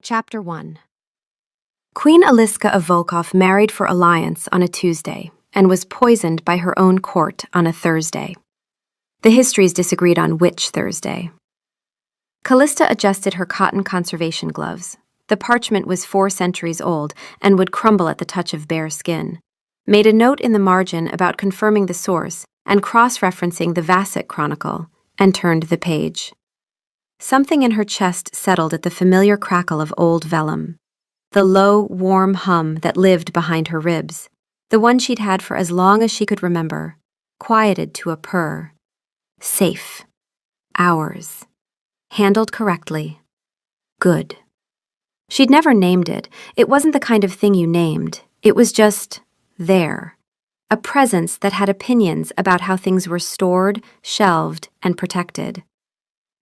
Chapter 1. Queen Aliska of Volkov married for alliance on a Tuesday and was poisoned by her own court on a Thursday. The histories disagreed on which Thursday. Callista adjusted her cotton conservation gloves. The parchment was 4 centuries old and would crumble at the touch of bare skin, made a note in the margin about confirming the source and cross-referencing the Vassic Chronicle, and turned the page. Something in her chest settled at the familiar crackle of old vellum, the low, warm hum that lived behind her ribs, the one she'd had for as long as she could remember, quieted to a purr. Safe. Ours. Handled correctly. Good. She'd never named it. It wasn't the kind of thing you named. It was just there. A presence that had opinions about how things were stored, shelved, and protected.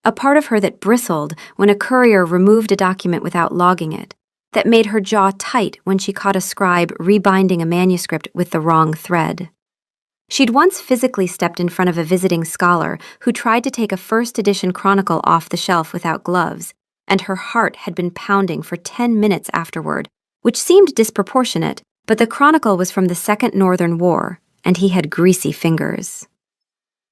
A part of her that bristled when a courier removed a document without logging it, that made her jaw tight when she caught a scribe rebinding a manuscript with the wrong thread. She'd once physically stepped in front of a visiting scholar who tried to take a first edition chronicle off the shelf without gloves, and her heart had been pounding for 10 minutes afterward, which seemed disproportionate, but the chronicle was from the Second Northern War, and he had greasy fingers.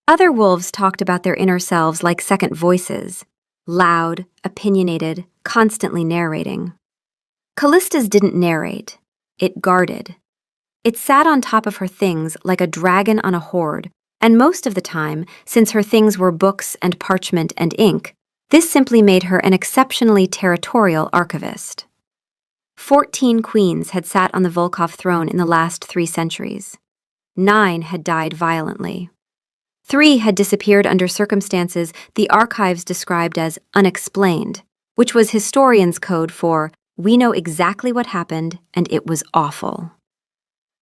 Other wolves talked about their inner selves like second voices, loud, opinionated, constantly narrating. Callista's didn't narrate. It guarded. It sat on top of her things like a dragon on a hoard, and most of the time, since her things were books and parchment and ink, this simply made her an exceptionally territorial archivist. 14 queens had sat on the Volkov throne in the last 3 centuries. 9 had died violently. 3 had disappeared under circumstances the archives described as unexplained, which was historians' code for, we know exactly what happened and it was awful.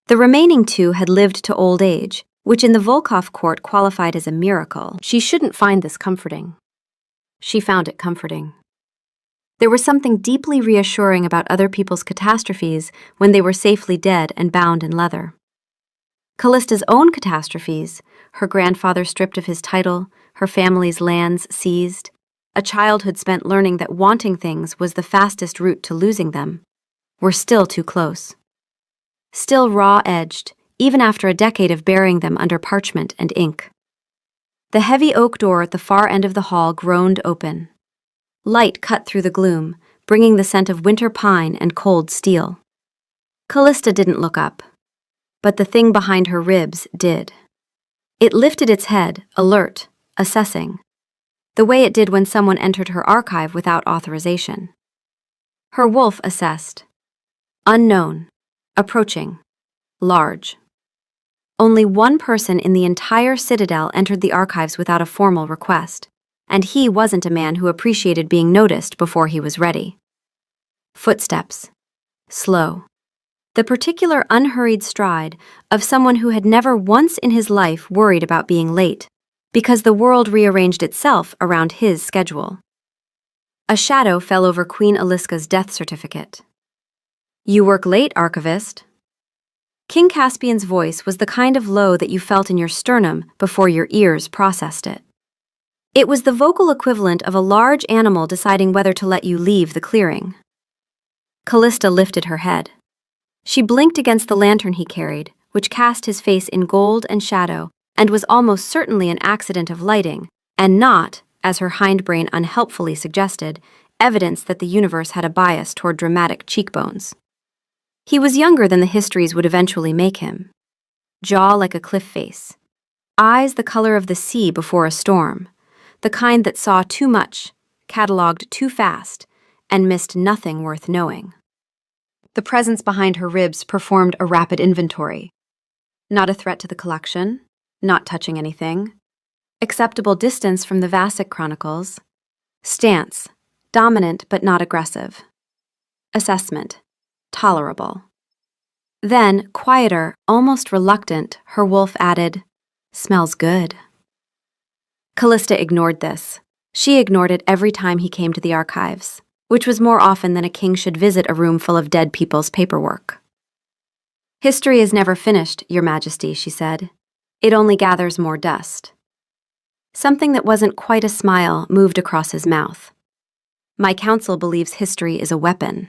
The remaining 2 had lived to old age, which in the Volkov court qualified as a miracle. She shouldn't find this comforting. She found it comforting. There was something deeply reassuring about other people's catastrophes when they were safely dead and bound in leather. Callista's own catastrophes, her grandfather stripped of his title, her family's lands seized, a childhood spent learning that wanting things was the fastest route to losing them, were still too close. Still raw-edged, even after a decade of burying them under parchment and ink. The heavy oak door at the far end of the hall groaned open. Light cut through the gloom, bringing the scent of winter pine and cold steel. Callista didn't look up, but the thing behind her ribs did. It lifted its head, alert, assessing, the way it did when someone entered her archive without authorization. Her wolf assessed. Unknown, approaching, large. Only one person in the entire citadel entered the archives without a formal request, and he wasn't a man who appreciated being noticed before he was ready. Footsteps. Slow. The particular unhurried stride of someone who had never once in his life worried about being late, because the world rearranged itself around his schedule. A shadow fell over Queen Aliska's death certificate. You work late, archivist. King Caspian's voice was the kind of low that you felt in your sternum before your ears processed it. It was the vocal equivalent of a large animal deciding whether to let you leave the clearing. Callista lifted her head. She blinked against the lantern he carried, which cast his face in gold and shadow, and was almost certainly an accident of lighting, and not, as her hindbrain unhelpfully suggested, evidence that the universe had a bias toward dramatic cheekbones. He was younger than the histories would eventually make him. Jaw like a cliff face. Eyes the color of the sea before a storm, the kind that saw too much, catalogued too fast, and missed nothing worth knowing. The presence behind her ribs performed a rapid inventory. Not a threat to the collection, not touching anything. Acceptable distance from the Vassic Chronicles. Stance, dominant but not aggressive. Assessment, tolerable. Then, quieter, almost reluctant, her wolf added, smells good. Callista ignored this. She ignored it every time he came to the archives, which was more often than a king should visit a room full of dead people's paperwork. History is never finished, Your Majesty, she said. It only gathers more dust. Something that wasn't quite a smile moved across his mouth. My counsel believes history is a weapon.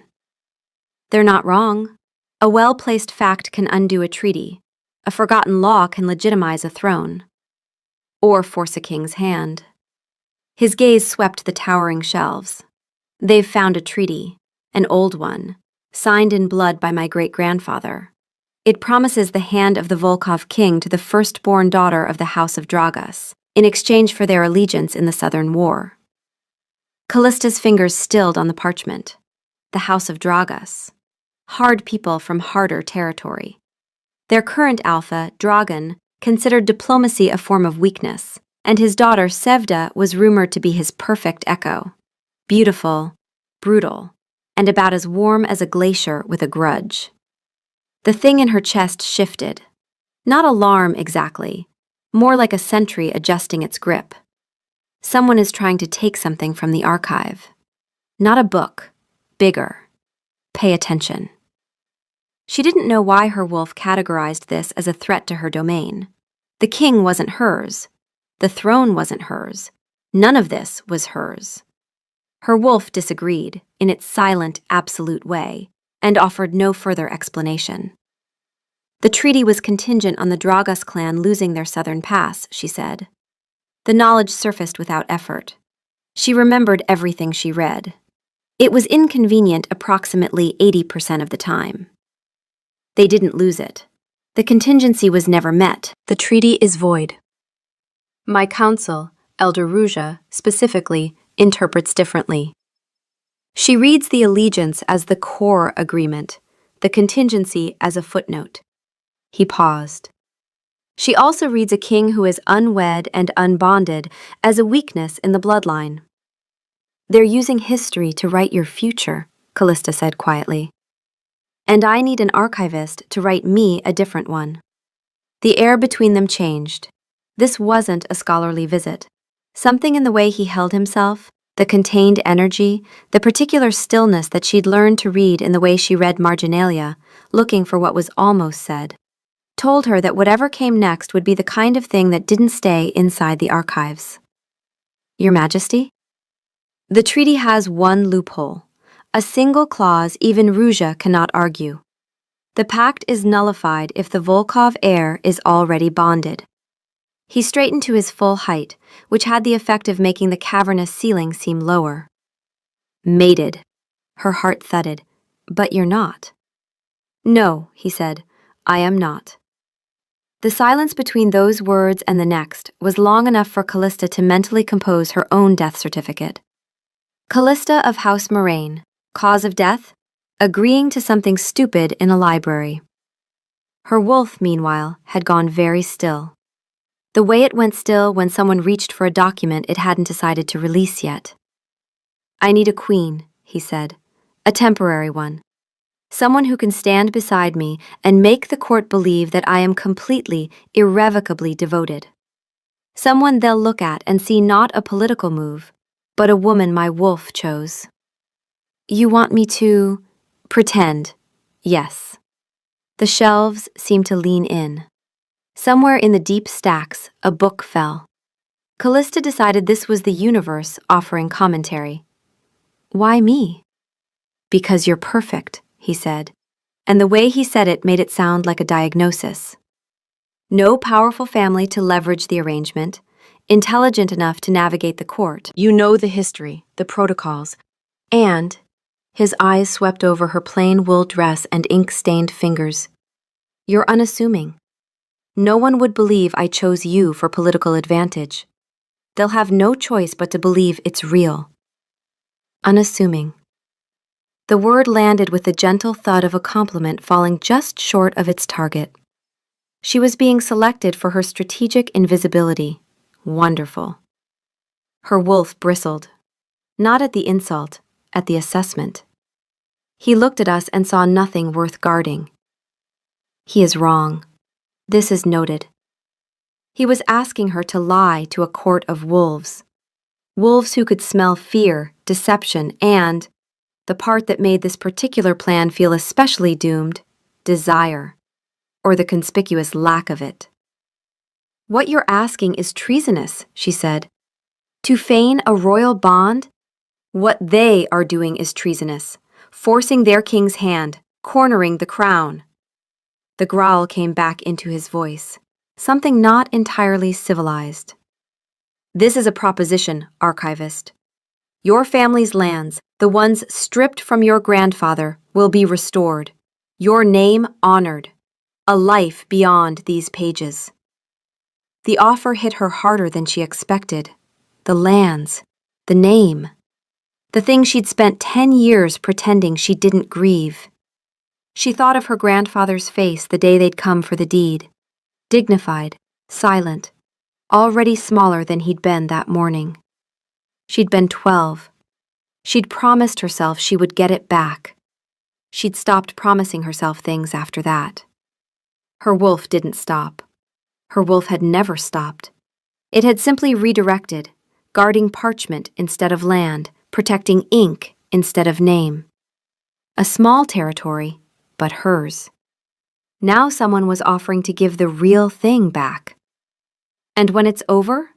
They're not wrong. A well-placed fact can undo a treaty. A forgotten law can legitimize a throne. Or force a king's hand. His gaze swept the towering shelves. They've found a treaty, an old one, signed in blood by my great-grandfather. It promises the hand of the Volkov king to the firstborn daughter of the House of Dragas, in exchange for their allegiance in the Southern War. Callista's fingers stilled on the parchment. The House of Dragas. Hard people from harder territory. Their current alpha, Dragan, considered diplomacy a form of weakness, and his daughter Sevda was rumored to be his perfect echo. Beautiful, brutal, and about as warm as a glacier with a grudge. The thing in her chest shifted. Not alarm exactly, more like a sentry adjusting its grip. Someone is trying to take something from the archive. Not a book, bigger. Pay attention. She didn't know why her wolf categorized this as a threat to her domain. The king wasn't hers. The throne wasn't hers. None of this was hers. Her wolf disagreed, in its silent, absolute way, and offered no further explanation. The treaty was contingent on the Dragas clan losing their southern pass, she said. The knowledge surfaced without effort. She remembered everything she read. It was inconvenient approximately 80% of the time. They didn't lose it. The contingency was never met. The treaty is void. My counsel, Elder Ruja, specifically, interprets differently. She reads the allegiance as the core agreement, the contingency as a footnote. He paused. She also reads a king who is unwed and unbonded as a weakness in the bloodline. They're using history to write your future, Callista said quietly. And I need an archivist to write me a different one. The air between them changed. This wasn't a scholarly visit. Something in the way he held himself, the contained energy, the particular stillness that she'd learned to read in the way she read marginalia, looking for what was almost said, told her that whatever came next would be the kind of thing that didn't stay inside the archives. Your Majesty? The treaty has one loophole, a single clause even Ruja cannot argue. The pact is nullified if the Volkov heir is already bonded. He straightened to his full height, which had the effect of making the cavernous ceiling seem lower. Mated. Her heart thudded. But you're not. No, he said, I am not. The silence between those words and the next was long enough for Callista to mentally compose her own death certificate. Callista of House Moraine, cause of death? Agreeing to something stupid in a library. Her wolf, meanwhile, had gone very still. The way it went still when someone reached for a document it hadn't decided to release yet. I need a queen, he said, a temporary one. Someone who can stand beside me and make the court believe that I am completely, irrevocably devoted. Someone they'll look at and see not a political move, but a woman my wolf chose. You want me to pretend? Yes. The shelves seemed to lean in. Somewhere in the deep stacks, a book fell. Callista decided this was the universe offering commentary. Why me? Because you're perfect, he said, and the way he said it made it sound like a diagnosis. No powerful family to leverage the arrangement, intelligent enough to navigate the court. You know the history, the protocols, and his eyes swept over her plain wool dress and ink-stained fingers. You're unassuming. No one would believe I chose you for political advantage. They'll have no choice but to believe it's real. Unassuming. The word landed with the gentle thud of a compliment falling just short of its target. She was being selected for her strategic invisibility. Wonderful. Her wolf bristled. Not at the insult, at the assessment. He looked at us and saw nothing worth guarding. He is wrong. This is noted. He was asking her to lie to a court of wolves. Wolves who could smell fear, deception, and, the part that made this particular plan feel especially doomed, desire, or the conspicuous lack of it. What you're asking is treasonous, she said. To feign a royal bond? What they are doing is treasonous, forcing their king's hand, cornering the crown. The growl came back into his voice, something not entirely civilized. This is a proposition, archivist. Your family's lands, the ones stripped from your grandfather, will be restored. Your name honored. A life beyond these pages. The offer hit her harder than she expected. The lands, the name, the thing she'd spent 10 years pretending she didn't grieve. She thought of her grandfather's face the day they'd come for the deed. Dignified, silent, already smaller than he'd been that morning. She'd been 12. She'd promised herself she would get it back. She'd stopped promising herself things after that. Her wolf didn't stop. Her wolf had never stopped. It had simply redirected, guarding parchment instead of land, protecting ink instead of name. A small territory, but hers. Now someone was offering to give the real thing back. And when it's over,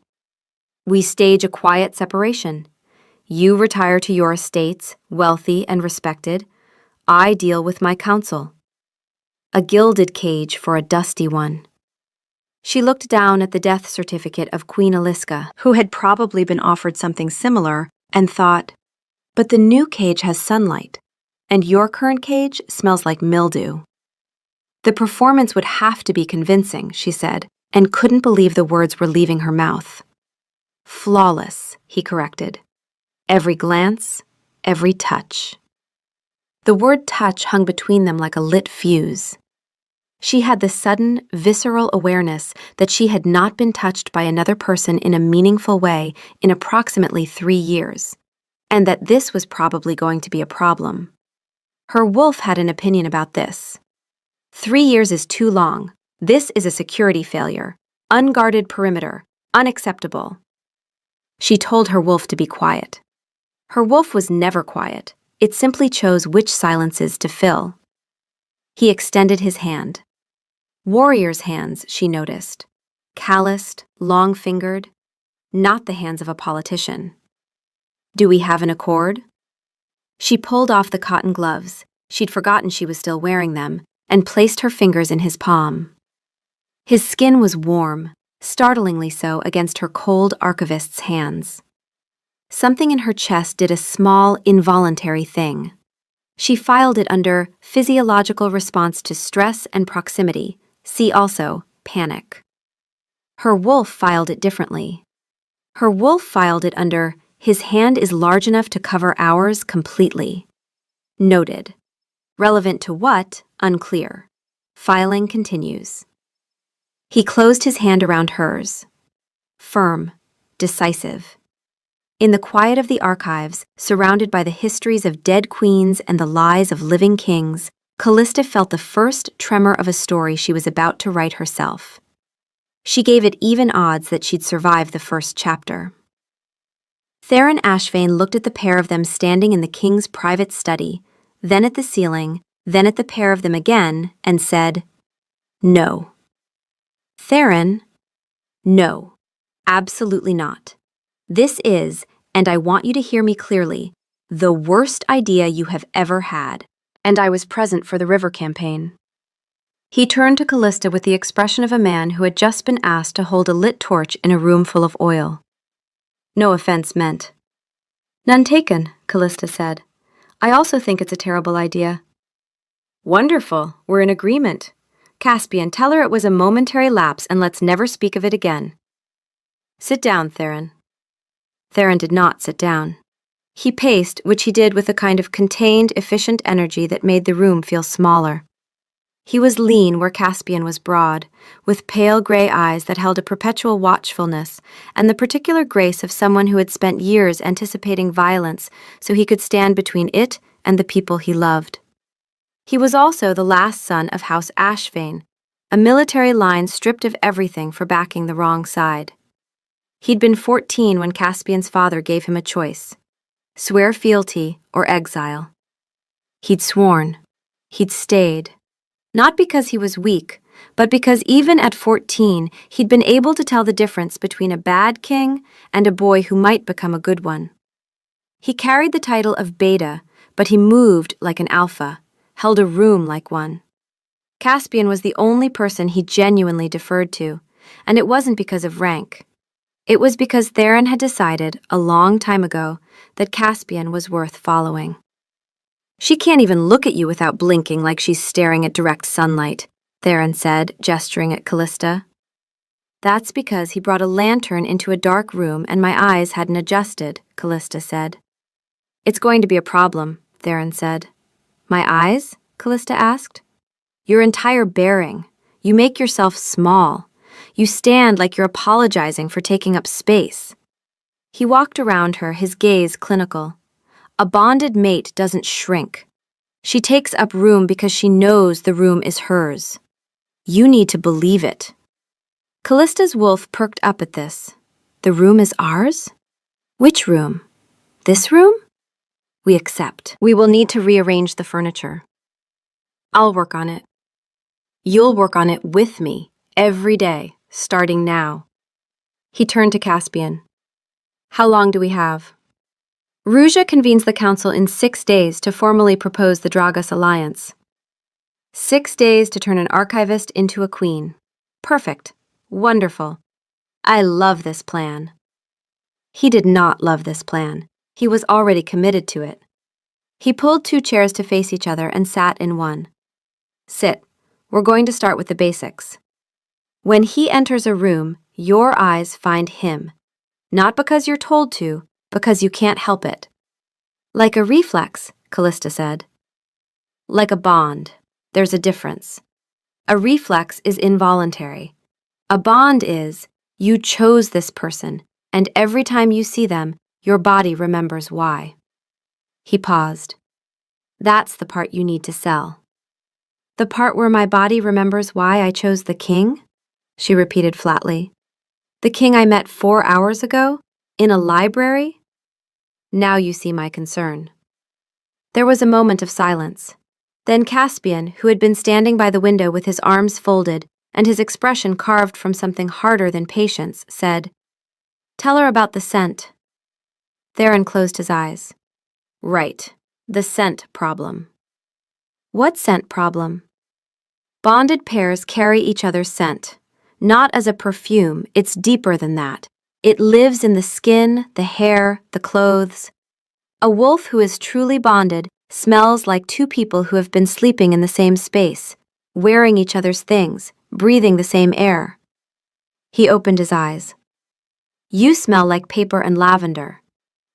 we stage a quiet separation. You retire to your estates, wealthy and respected. I deal with my council. A gilded cage for a dusty one. She looked down at the death certificate of Queen Aliska, who had probably been offered something similar, and thought, but the new cage has sunlight, and your current cage smells like mildew. The performance would have to be convincing, she said, and couldn't believe the words were leaving her mouth. Flawless, he corrected. Every glance, every touch. The word touch hung between them like a lit fuse. She had the sudden, visceral awareness that she had not been touched by another person in a meaningful way in approximately 3 years, and that this was probably going to be a problem. Her wolf had an opinion about this. 3 years is too long. This is a security failure. Unguarded perimeter. Unacceptable. She told her wolf to be quiet. Her wolf was never quiet. It simply chose which silences to fill. He extended his hand. Warriors' hands, she noticed. Calloused, long-fingered. Not the hands of a politician. Do we have an accord? She pulled off the cotton gloves. She'd forgotten she was still wearing them, and placed her fingers in his palm. His skin was warm, startlingly so against her cold archivist's hands. Something in her chest did a small, involuntary thing. She filed it under physiological response to stress and proximity, see also panic. Her wolf filed it differently. Her wolf filed it under his hand is large enough to cover ours completely. Noted. Relevant to what? Unclear. Filing continues. He closed his hand around hers. Firm, decisive. In the quiet of the archives, surrounded by the histories of dead queens and the lies of living kings, Callista felt the first tremor of a story she was about to write herself. She gave it even odds that she'd survive the first chapter. Theron Ashvane looked at the pair of them standing in the king's private study, then at the ceiling, then at the pair of them again, and said, "No." Theron, "No, absolutely not. This is, and I want you to hear me clearly, the worst idea you have ever had, and I was present for the river campaign." He turned to Callista with the expression of a man who had just been asked to hold a lit torch in a room full of oil. No offense meant. "None taken," Callista said. "I also think it's a terrible idea." "Wonderful, we're in agreement. Caspian, tell her it was a momentary lapse and let's never speak of it again." "Sit down, Theron." Theron did not sit down. He paced, which he did with a kind of contained, efficient energy that made the room feel smaller. He was lean where Caspian was broad, with pale gray eyes that held a perpetual watchfulness and the particular grace of someone who had spent years anticipating violence so he could stand between it and the people he loved. He was also the last son of House Ashvane, a military line stripped of everything for backing the wrong side. He'd been 14 when Caspian's father gave him a choice: swear fealty or exile. He'd sworn. He'd stayed. Not because he was weak, but because even at 14, he'd been able to tell the difference between a bad king and a boy who might become a good one. He carried the title of beta, but he moved like an alpha, held a room like one. Caspian was the only person he genuinely deferred to, and it wasn't because of rank. It was because Theron had decided, a long time ago, that Caspian was worth following. "She can't even look at you without blinking like she's staring at direct sunlight," Theron said, gesturing at Callista. "That's because he brought a lantern into a dark room and my eyes hadn't adjusted," Callista said. "It's going to be a problem," Theron said. "My eyes?" Callista asked. "Your entire bearing. You make yourself small. You stand like you're apologizing for taking up space." He walked around her, his gaze clinical. "A bonded mate doesn't shrink. She takes up room because she knows the room is hers. You need to believe it." Callista's wolf perked up at this. "The room is ours? Which room? This room?" "We accept. We will need to rearrange the furniture." "I'll work on it." "You'll work on it with me, every day, starting now." He turned to Caspian. "How long do we have?" "Ruja convenes the council in 6 days to formally propose the Dragas alliance." 6 days to turn an archivist into a queen. Perfect. Wonderful. I love this plan. He did not love this plan. He was already committed to it. He pulled 2 chairs to face each other and sat in one. "Sit. We're going to start with the basics. When he enters a room, your eyes find him. Not because you're told to, because you can't help it." "Like a reflex," Callista said. "Like a bond. There's a difference. A reflex is involuntary. A bond is, you chose this person, and every time you see them, your body remembers why." He paused. "That's the part you need to sell." "The part where my body remembers why I chose the king?" she repeated flatly. "The king I met 4 hours ago? In a library?" "Now you see my concern." There was a moment of silence. Then Caspian, who had been standing by the window with his arms folded and his expression carved from something harder than patience, said, "Tell her about the scent." Theron closed his eyes. "Right, the scent problem." "What scent problem?" "Bonded pairs carry each other's scent. Not as a perfume, it's deeper than that. It lives in the skin, the hair, the clothes. A wolf who is truly bonded smells like 2 people who have been sleeping in the same space, wearing each other's things, breathing the same air." He opened his eyes. "You smell like paper and lavender.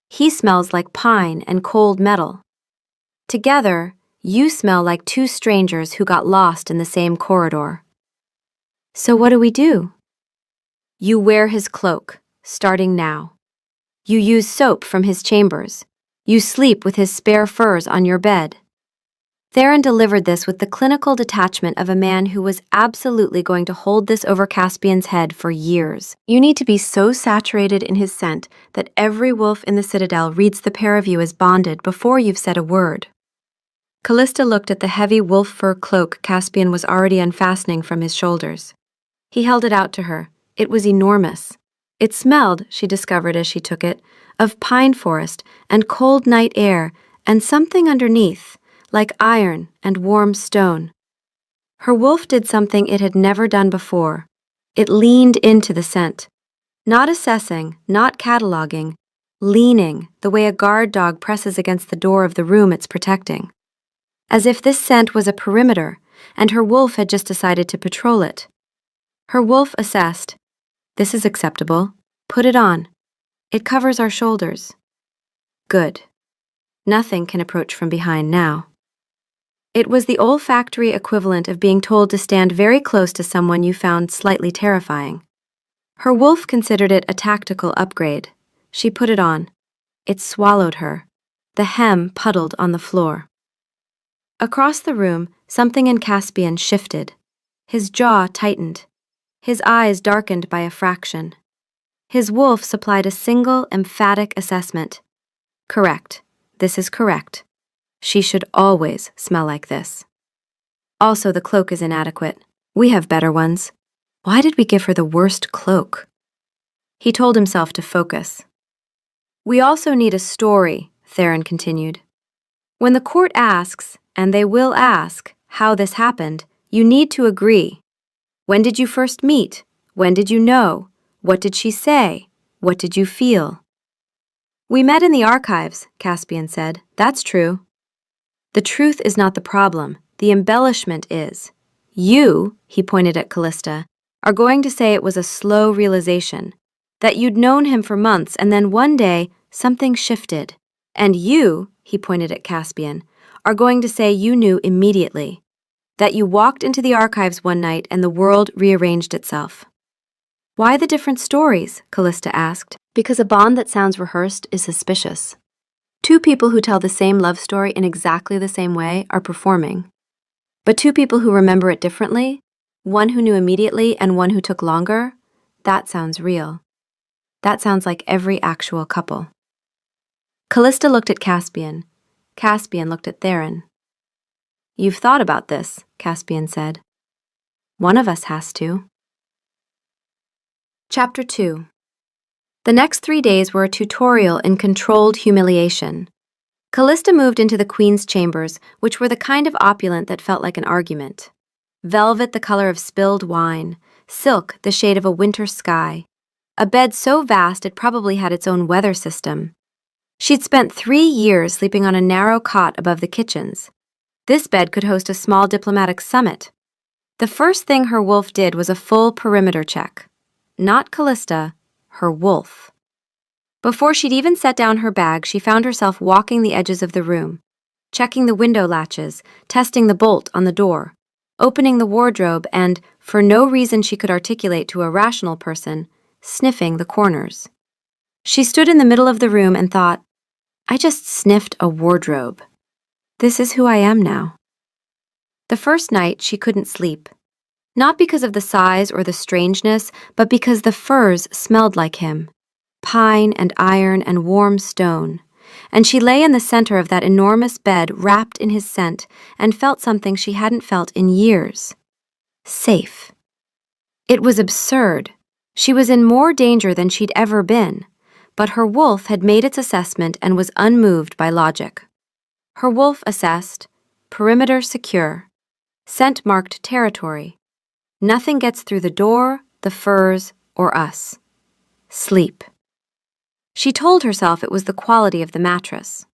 He smells like pine and cold metal. Together, you smell like 2 strangers who got lost in the same corridor." "So what do we do?" "You wear his cloak, starting now. You use soap from his chambers. You sleep with his spare furs on your bed." Theron delivered this with the clinical detachment of a man who was absolutely going to hold this over Caspian's head for years. "You need to be so saturated in his scent that every wolf in the Citadel reads the pair of you as bonded before you've said a word." Callista looked at the heavy wolf fur cloak Caspian was already unfastening from his shoulders. He held it out to her. It was enormous. It smelled, she discovered as she took it, of pine forest and cold night air and something underneath, like iron and warm stone. Her wolf did something it had never done before. It leaned into the scent. Not assessing, not cataloging, leaning the way a guard dog presses against the door of the room it's protecting. As if this scent was a perimeter, and her wolf had just decided to patrol it. Her wolf assessed. "This is acceptable. Put it on. It covers our shoulders." "Good. Nothing can approach from behind now." It was the olfactory equivalent of being told to stand very close to someone you found slightly terrifying. Her wolf considered it a tactical upgrade. She put it on. It swallowed her. The hem puddled on the floor. Across the room, something in Caspian shifted. His jaw tightened. His eyes darkened by a fraction. His wolf supplied a single, emphatic assessment. "Correct. This is correct. She should always smell like this. Also, the cloak is inadequate. We have better ones. Why did we give her the worst cloak?" He told himself to focus. "We also need a story," Theron continued. When the court asks, and they will ask, how this happened, you need to agree. When did you first meet? When did you know? What did she say? What did you feel? We met in the archives, Caspian said. That's true. The truth is not the problem. The embellishment is. You, he pointed at Callista, are going to say it was a slow realization, that you'd known him for months and then one day something shifted. And you, he pointed at Caspian, are going to say you knew immediately, that you walked into the archives one night and the world rearranged itself. Why the different stories? Callista asked. Because a bond that sounds rehearsed is suspicious. Two people who tell the same love story in exactly the same way are performing. But two people who remember it differently, one who knew immediately and one who took longer, that sounds real. That sounds like every actual couple. Callista looked at Caspian. Caspian looked at Theron. You've thought about this, Caspian said. One of us has to. Chapter 2. The next 3 days were a tutorial in controlled humiliation. Callista moved into the Queen's chambers, which were the kind of opulent that felt like an argument. Velvet the color of spilled wine, silk the shade of a winter sky, a bed so vast it probably had its own weather system. She'd spent 3 years sleeping on a narrow cot above the kitchens. This bed could host a small diplomatic summit. The first thing her wolf did was a full perimeter check. Not Callista, her wolf. Before she'd even set down her bag, she found herself walking the edges of the room, checking the window latches, testing the bolt on the door, opening the wardrobe, and, for no reason she could articulate to a rational person, sniffing the corners. She stood in the middle of the room and thought, I just sniffed a wardrobe. This is who I am now. The first night, she couldn't sleep. Not because of the size or the strangeness, but because the furs smelled like him. Pine and iron and warm stone. And she lay in the center of that enormous bed wrapped in his scent and felt something she hadn't felt in years. Safe. It was absurd. She was in more danger than she'd ever been, but her wolf had made its assessment and was unmoved by logic. Her wolf assessed, perimeter secure, scent marked territory. Nothing gets through the door, the furs, or us. Sleep. She told herself it was the quality of the mattress.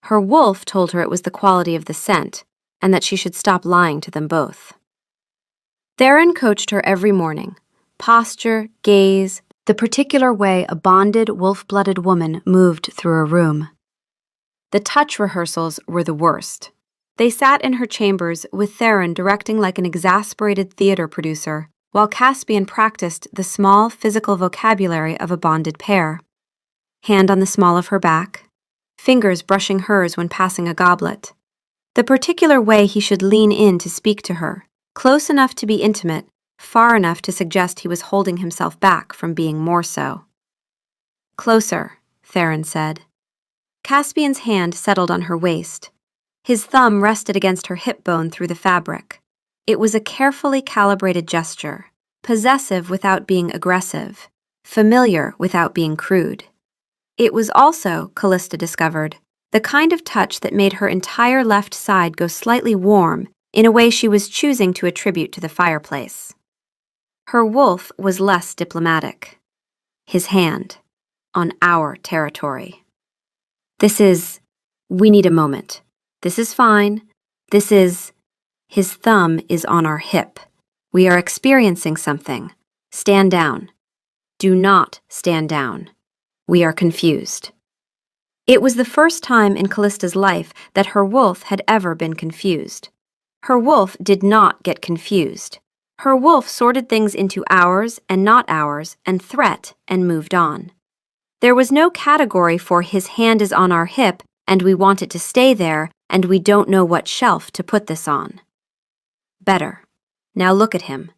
Her wolf told her it was the quality of the scent, and that she should stop lying to them both. Theron coached her every morning. Posture, gaze, the particular way a bonded, wolf-blooded woman moved through a room. The touch rehearsals were the worst. They sat in her chambers with Theron directing like an exasperated theater producer, while Caspian practiced the small physical vocabulary of a bonded pair. Hand on the small of her back, fingers brushing hers when passing a goblet. The particular way he should lean in to speak to her, close enough to be intimate, far enough to suggest he was holding himself back from being more so. Closer, Theron said. Caspian's hand settled on her waist. His thumb rested against her hip bone through the fabric. It was a carefully calibrated gesture, possessive without being aggressive, familiar without being crude. It was also, Callista discovered, the kind of touch that made her entire left side go slightly warm in a way she was choosing to attribute to the fireplace. Her wolf was less diplomatic. His hand, on our territory. We need a moment. This is fine. His thumb is on our hip. We are experiencing something. Stand down. Do not stand down. We are confused. It was the first time in Callista's life that her wolf had ever been confused. Her wolf did not get confused. Her wolf sorted things into ours and not ours and threat and moved on. There was no category for his hand is on our hip and we want it to stay there and we don't know what shelf to put this on. Better. Now look at him.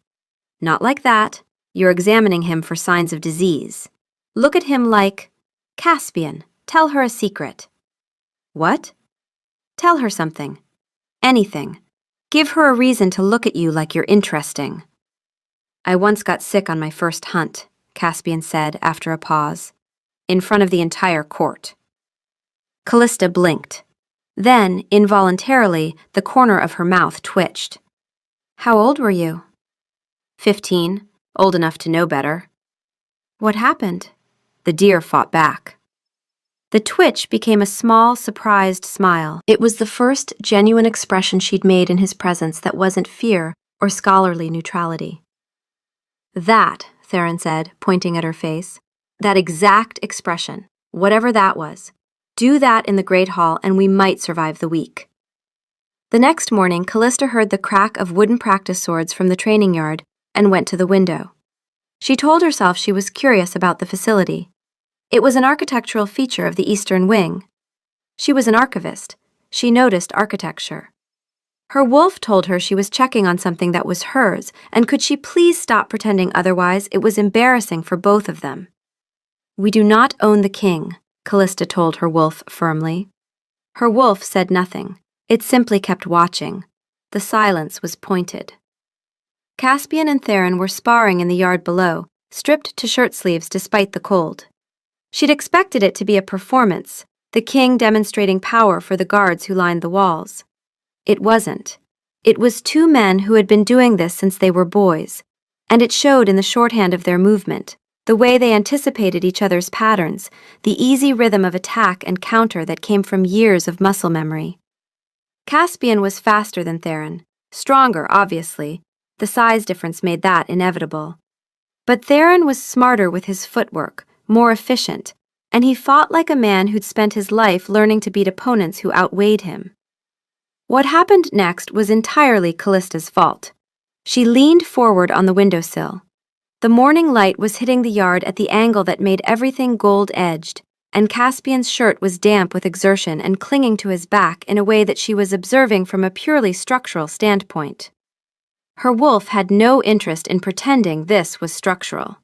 Not like that. You're examining him for signs of disease. Look at him like, Caspian, tell her a secret. What? Tell her something. Anything. Give her a reason to look at you like you're interesting. I once got sick on my first hunt, Caspian said after a pause, in front of the entire court. Callista blinked. Then, involuntarily, the corner of her mouth twitched. How old were you? 15, old enough to know better. What happened? The deer fought back. The twitch became a small, surprised smile. It was the first genuine expression she'd made in his presence that wasn't fear or scholarly neutrality. That, Theron said, pointing at her face, that exact expression, whatever that was, do that in the Great Hall and we might survive the week. The next morning, Callista heard the crack of wooden practice swords from the training yard and went to the window. She told herself she was curious about the facility. It was an architectural feature of the Eastern Wing. She was an archivist. She noticed architecture. Her wolf told her she was checking on something that was hers, and could she please stop pretending otherwise? It was embarrassing for both of them. We do not own the king, Callista told her wolf firmly. Her wolf said nothing. It simply kept watching. The silence was pointed. Caspian and Theron were sparring in the yard below, stripped to shirt sleeves despite the cold. She'd expected it to be a performance, the king demonstrating power for the guards who lined the walls. It wasn't. It was two men who had been doing this since they were boys, and it showed in the shorthand of their movement, the way they anticipated each other's patterns, the easy rhythm of attack and counter that came from years of muscle memory. Caspian was faster than Theron, stronger, obviously. The size difference made that inevitable. But Theron was smarter with his footwork, more efficient, and he fought like a man who'd spent his life learning to beat opponents who outweighed him. What happened next was entirely Callista's fault. She leaned forward on the windowsill. The morning light was hitting the yard at the angle that made everything gold-edged, and Caspian's shirt was damp with exertion and clinging to his back in a way that she was observing from a purely structural standpoint. Her wolf had no interest in pretending this was structural.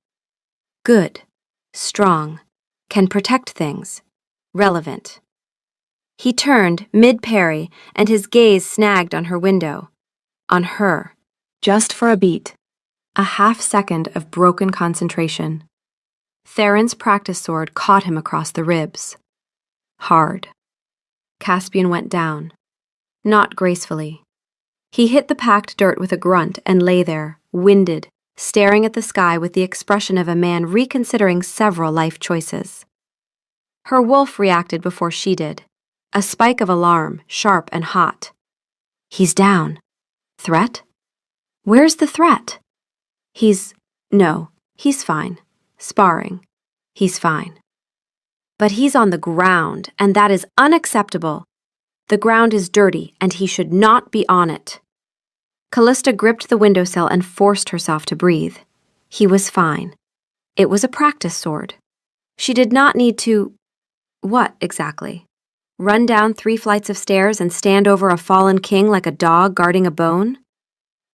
Good, strong, can protect things, relevant. He turned, mid-parry, and his gaze snagged on her window. On her. Just for a beat. A half-second of broken concentration. Theron's practice sword caught him across the ribs. Hard. Caspian went down. Not gracefully. He hit the packed dirt with a grunt and lay there, winded, staring at the sky with the expression of a man reconsidering several life choices. Her wolf reacted before she did. A spike of alarm, sharp and hot. He's down. Threat? Where's the threat? No, he's fine. Sparring. He's fine. But he's on the ground, and that is unacceptable. The ground is dirty, and he should not be on it. Callista gripped the windowsill and forced herself to breathe. He was fine. It was a practice sword. She did not need to... What, exactly? Run down 3 flights of stairs and stand over a fallen king like a dog guarding a bone?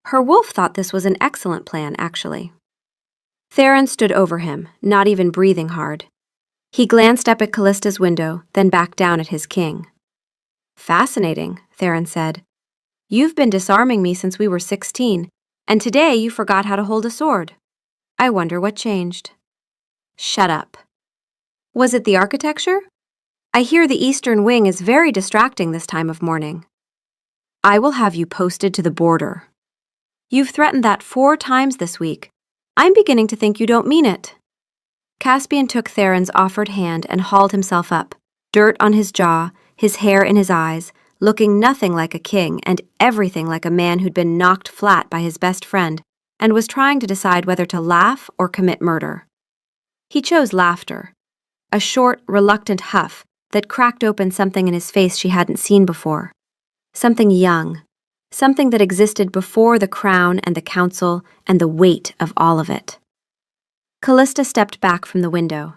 Her wolf thought this was an excellent plan, actually. Theron stood over him, not even breathing hard. He glanced up at Callista's window, then back down at his king. Fascinating, Theron said. You've been disarming me since we were 16, and today you forgot how to hold a sword. I wonder what changed. Shut up. Was it the architecture? I hear the Eastern Wing is very distracting this time of morning. I will have you posted to the border. You've threatened that 4 times this week. I'm beginning to think you don't mean it. Caspian took Theron's offered hand and hauled himself up, dirt on his jaw, his hair in his eyes, looking nothing like a king and everything like a man who'd been knocked flat by his best friend and was trying to decide whether to laugh or commit murder. He chose laughter, a short, reluctant huff that cracked open something in his face she hadn't seen before. Something young, something that existed before the crown and the council and the weight of all of it. Callista stepped back from the window.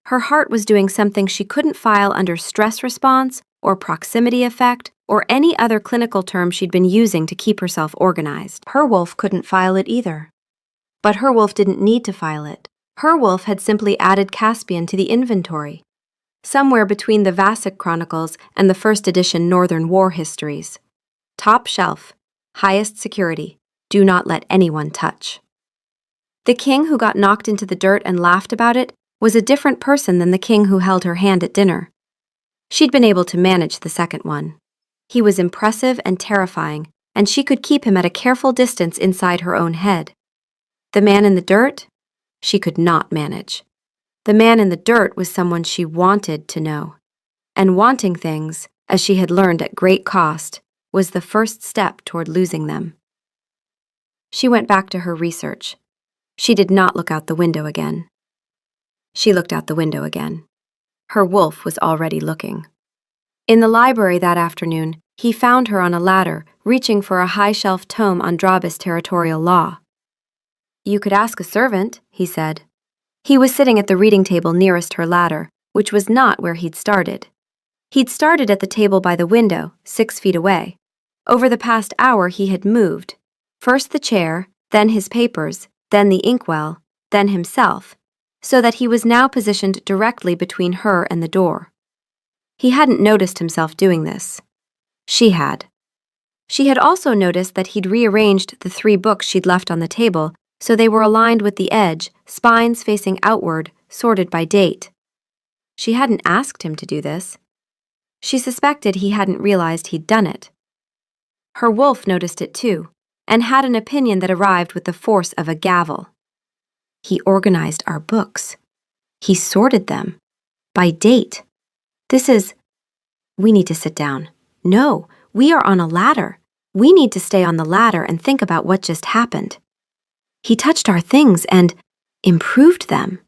Her heart was doing something she couldn't file under stress response or proximity effect or any other clinical term she'd been using to keep herself organized. Her wolf couldn't file it either. But her wolf didn't need to file it. Her wolf had simply added Caspian to the inventory, somewhere between the Vassic Chronicles and the first edition Northern War histories. Top shelf, highest security, do not let anyone touch. The king who got knocked into the dirt and laughed about it was a different person than the king who held her hand at dinner. She'd been able to manage the second one. He was impressive and terrifying, and she could keep him at a careful distance inside her own head. The man in the dirt? She could not manage. The man in the dirt was someone she wanted to know. And wanting things, as she had learned at great cost, was the first step toward losing them. She went back to her research. She did not look out the window again. She looked out the window again. Her wolf was already looking. In the library that afternoon, he found her on a ladder, reaching for a high-shelf tome on Drabis territorial law. "You could ask a servant," he said. He was sitting at the reading table nearest her ladder, which was not where he'd started. He'd started at the table by the window, 6 feet away. Over the past hour he had moved. First the chair, then his papers, then the inkwell, then himself, so that he was now positioned directly between her and the door. He hadn't noticed himself doing this. She had. She had also noticed that he'd rearranged the 3 books she'd left on the table so they were aligned with the edge, spines facing outward, sorted by date. She hadn't asked him to do this. She suspected he hadn't realized he'd done it. Her wolf noticed it too, and had an opinion that arrived with the force of a gavel. He organized our books. He sorted them. By date. We need to sit down. No, we are on a ladder. We need to stay on the ladder and think about what just happened. He touched our things and improved them.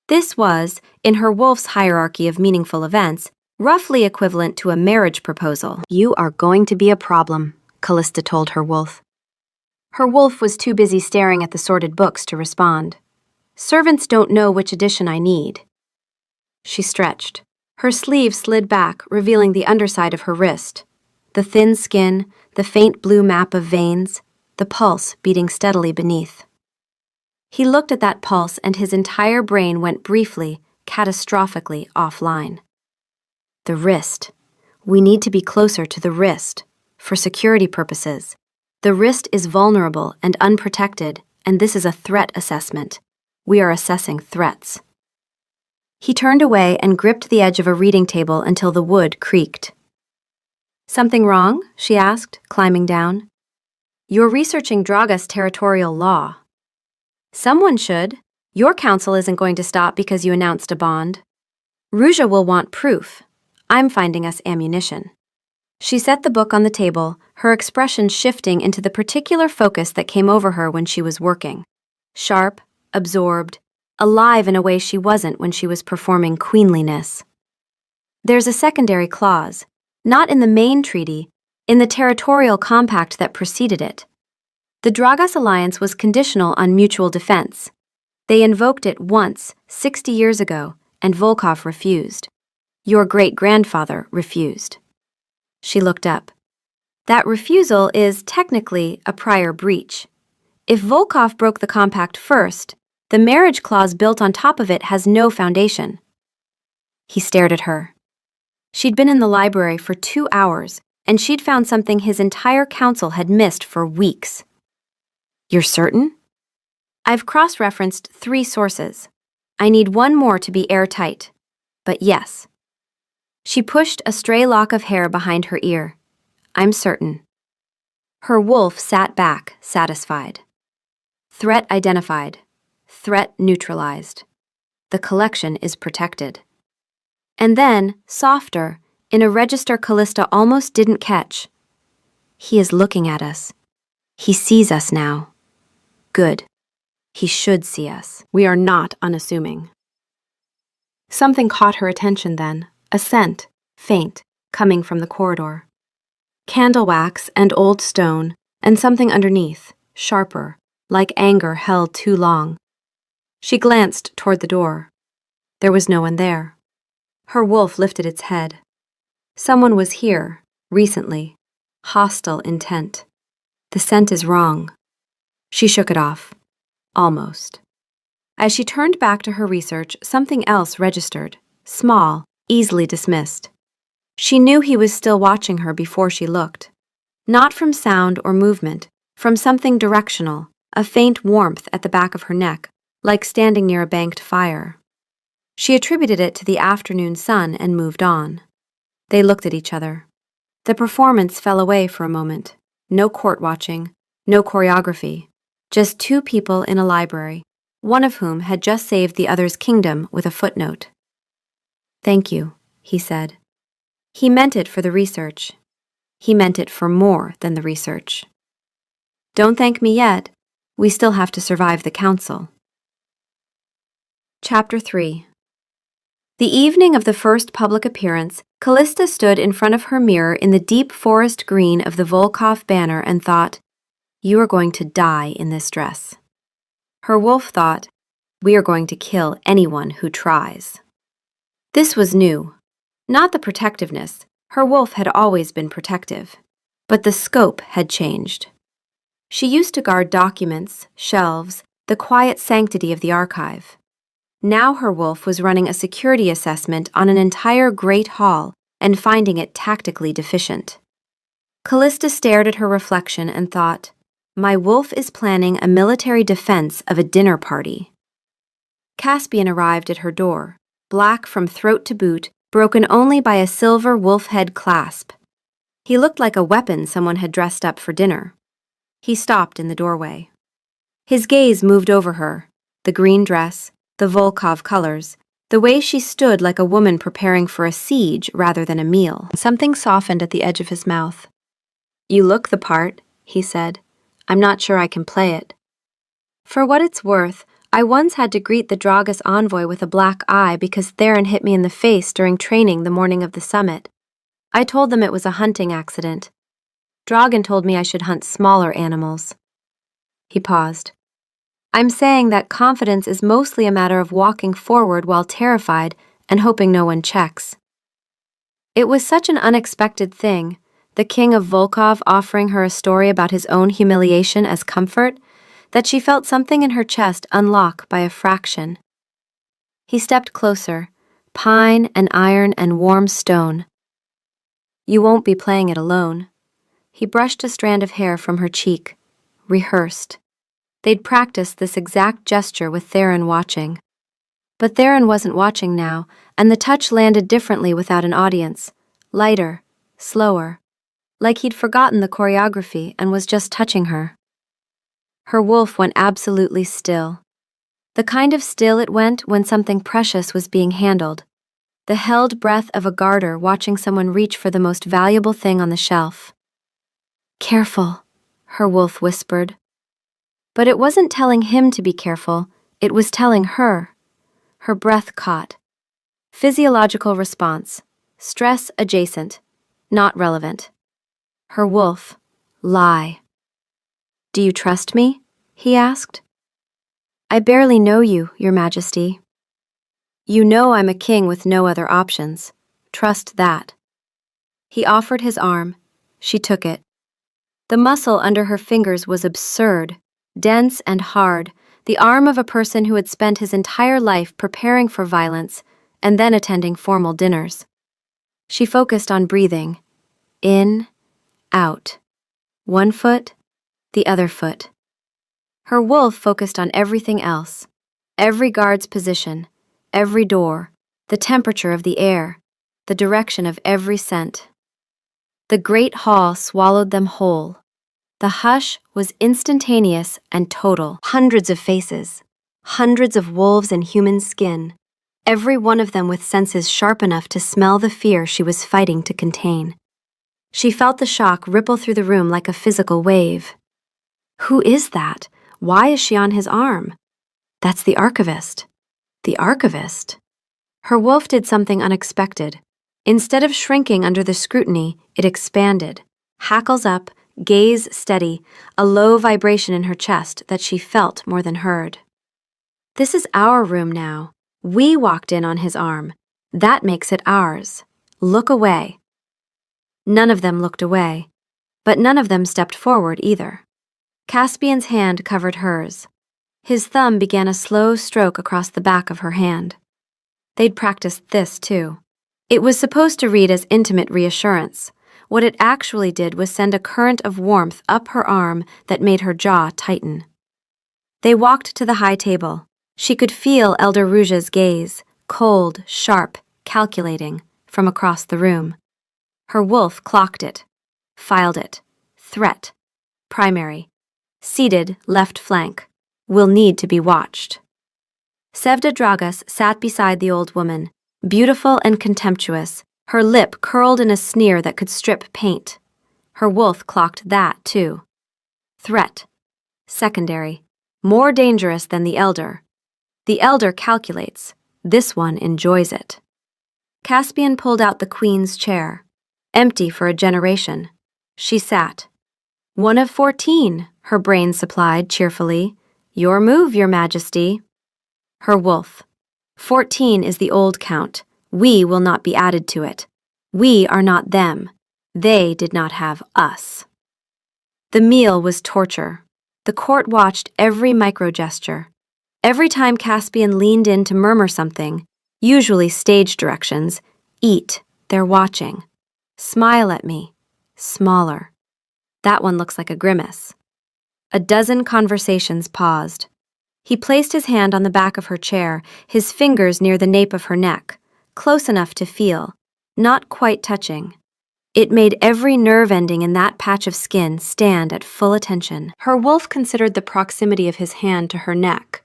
This was, in her wolf's hierarchy of meaningful events, roughly equivalent to a marriage proposal. "You are going to be a problem," Callista told her wolf. Her wolf was too busy staring at the sorted books to respond. "Servants don't know which edition I need." She stretched. Her sleeve slid back, revealing the underside of her wrist. The thin skin, the faint blue map of veins, the pulse beating steadily beneath. He looked at that pulse and his entire brain went briefly, catastrophically offline. The wrist. We need to be closer to the wrist, for security purposes. The wrist is vulnerable and unprotected, and this is a threat assessment. We are assessing threats. He turned away and gripped the edge of a reading table until the wood creaked. "Something wrong?" she asked, climbing down. "You're researching Draga's territorial law." "Someone should. Your counsel isn't going to stop because you announced a bond. Ruja will want proof. I'm finding us ammunition." She set the book on the table, her expression shifting into the particular focus that came over her when she was working. Sharp, absorbed, alive in a way she wasn't when she was performing queenliness. "There's a secondary clause, not in the main treaty, in the territorial compact that preceded it. The Dragas alliance was conditional on mutual defense. They invoked it once, 60 years ago, and Volkov refused. Your great-grandfather refused." She looked up. "That refusal is technically a prior breach. If Volkov broke the compact first, the marriage clause built on top of it has no foundation." He stared at her. She'd been in the library for 2 hours, and she'd found something his entire council had missed for weeks. "You're certain?" "I've cross-referenced 3 sources. I need 1 more to be airtight. But yes." She pushed a stray lock of hair behind her ear. "I'm certain." Her wolf sat back, satisfied. Threat identified. Threat neutralized. The collection is protected. And then, softer, in a register Callista almost didn't catch. "He is looking at us. He sees us now. Good. He should see us. We are not unassuming." Something caught her attention then, a scent, faint, coming from the corridor. Candle wax and old stone, and something underneath, sharper, like anger held too long. She glanced toward the door. There was no one there. Her wolf lifted its head. Someone was here, recently. Hostile intent. The scent is wrong. She shook it off. Almost. As she turned back to her research, something else registered. Small, easily dismissed. She knew he was still watching her before she looked. Not from sound or movement, from something directional, a faint warmth at the back of her neck, like standing near a banked fire. She attributed it to the afternoon sun and moved on. They looked at each other. The performance fell away for a moment. No court watching, no choreography, just two people in a library, one of whom had just saved the other's kingdom with a footnote. "Thank you," he said. He meant it for the research. He meant it for more than the research. "Don't thank me yet. We still have to survive the council." Chapter 3. The evening of the first public appearance, Callista stood in front of her mirror in the deep forest green of the Volkov banner and thought, "You are going to die in this dress." Her wolf thought, "We are going to kill anyone who tries." This was new. Not the protectiveness. Her wolf had always been protective. But the scope had changed. She used to guard documents, shelves, the quiet sanctity of the archive. Now her wolf was running a security assessment on an entire great hall and finding it tactically deficient. Callista stared at her reflection and thought, "My wolf is planning a military defense of a dinner party." Caspian arrived at her door, black from throat to boot, broken only by a silver wolf head clasp. He looked like a weapon someone had dressed up for dinner. He stopped in the doorway. His gaze moved over her, the green dress, the Volkov colors, the way she stood like a woman preparing for a siege rather than a meal. Something softened at the edge of his mouth. "You look the part," he said. "I'm not sure I can play it." For what it's worth, I once had to greet the Dragas envoy with a black eye because Theron hit me in the face during training the morning of the summit. I told them it was a hunting accident. Dragan told me I should hunt smaller animals. He paused. "I'm saying that confidence is mostly a matter of walking forward while terrified and hoping no one checks." It was such an unexpected thing, the king of Volkov offering her a story about his own humiliation as comfort, that she felt something in her chest unlock by a fraction. He stepped closer, pine and iron and warm stone. "You won't be playing it alone." He brushed a strand of hair from her cheek, rehearsed. They'd practiced this exact gesture with Theron watching. But Theron wasn't watching now, and the touch landed differently without an audience, lighter, slower, like he'd forgotten the choreography and was just touching her. Her wolf went absolutely still. The kind of still it went when something precious was being handled, the held breath of a guarder watching someone reach for the most valuable thing on the shelf. "Careful," her wolf whispered. But it wasn't telling him to be careful, it was telling her. Her breath caught. Physiological response, stress adjacent, not relevant. Her wolf, lie. "Do you trust me?" he asked. "I barely know you, Your Majesty." "You know I'm a king with no other options. Trust that." He offered his arm. She took it. The muscle under her fingers was absurd, dense and hard, the arm of a person who had spent his entire life preparing for violence and then attending formal dinners. She focused on breathing. In, out. One foot, the other foot. Her wolf focused on everything else. Every guard's position, every door, the temperature of the air, the direction of every scent. The great hall swallowed them whole. The hush was instantaneous and total. Hundreds of faces, hundreds of wolves in human skin, every one of them with senses sharp enough to smell the fear she was fighting to contain. She felt the shock ripple through the room like a physical wave. Who is that? Why is she on his arm? That's the archivist. The archivist? Her wolf did something unexpected. Instead of shrinking under the scrutiny, it expanded, hackles up, gaze steady, a low vibration in her chest that she felt more than heard. "This is our room now. We walked in on his arm. That makes it ours. Look away." None of them looked away, but none of them stepped forward either. Caspian's hand covered hers. His thumb began a slow stroke across the back of her hand. They'd practiced this too. It was supposed to read as intimate reassurance. What it actually did was send a current of warmth up her arm that made her jaw tighten. They walked to the high table. She could feel Elder Rouge's gaze, cold, sharp, calculating, from across the room. Her wolf clocked it, filed it. Threat. Primary. Seated, left flank. Will need to be watched. Sevda Dragas sat beside the old woman, beautiful and contemptuous, her lip curled in a sneer that could strip paint. Her wolf clocked that, too. Threat. Secondary. More dangerous than the elder. The elder calculates. This one enjoys it. Caspian pulled out the queen's chair. Empty for a generation. She sat. 1 of 14, her brain supplied cheerfully. Your move, your majesty. Her wolf. 14 is the old count. We will not be added to it. We are not them. They did not have us. The meal was torture. The court watched every micro-gesture. Every time Caspian leaned in to murmur something, usually stage directions, eat, they're watching. Smile at me. Smaller. That one looks like a grimace. A dozen conversations paused. He placed his hand on the back of her chair, his fingers near the nape of her neck, close enough to feel, not quite touching. It made every nerve ending in that patch of skin stand at full attention. Her wolf considered the proximity of his hand to her neck,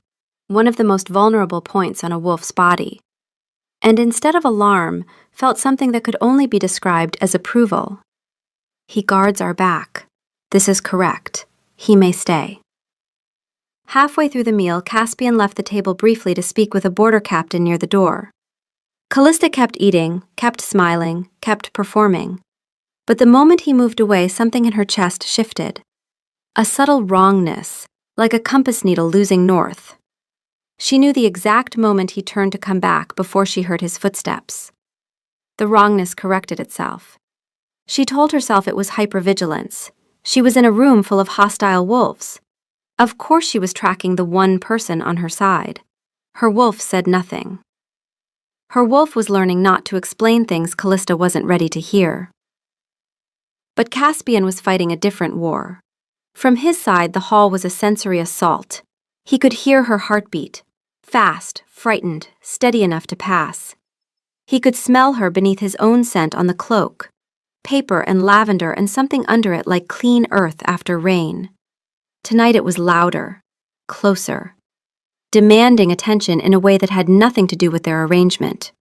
one of the most vulnerable points on a wolf's body, and instead of alarm, felt something that could only be described as approval. He guards our back. This is correct. He may stay. Halfway through the meal, Caspian left the table briefly to speak with a border captain near the door. Callista kept eating, kept smiling, kept performing. But the moment he moved away, something in her chest shifted. A subtle wrongness, like a compass needle losing north. She knew the exact moment he turned to come back before she heard his footsteps. The wrongness corrected itself. She told herself it was hypervigilance. She was in a room full of hostile wolves. Of course she was tracking the one person on her side. Her wolf said nothing. Her wolf was learning not to explain things Callista wasn't ready to hear. But Caspian was fighting a different war. From his side, the hall was a sensory assault. He could hear her heartbeat, fast, frightened, steady enough to pass. He could smell her beneath his own scent on the cloak, paper and lavender and something under it like clean earth after rain. Tonight it was louder, closer, demanding attention in a way that had nothing to do with their arrangement.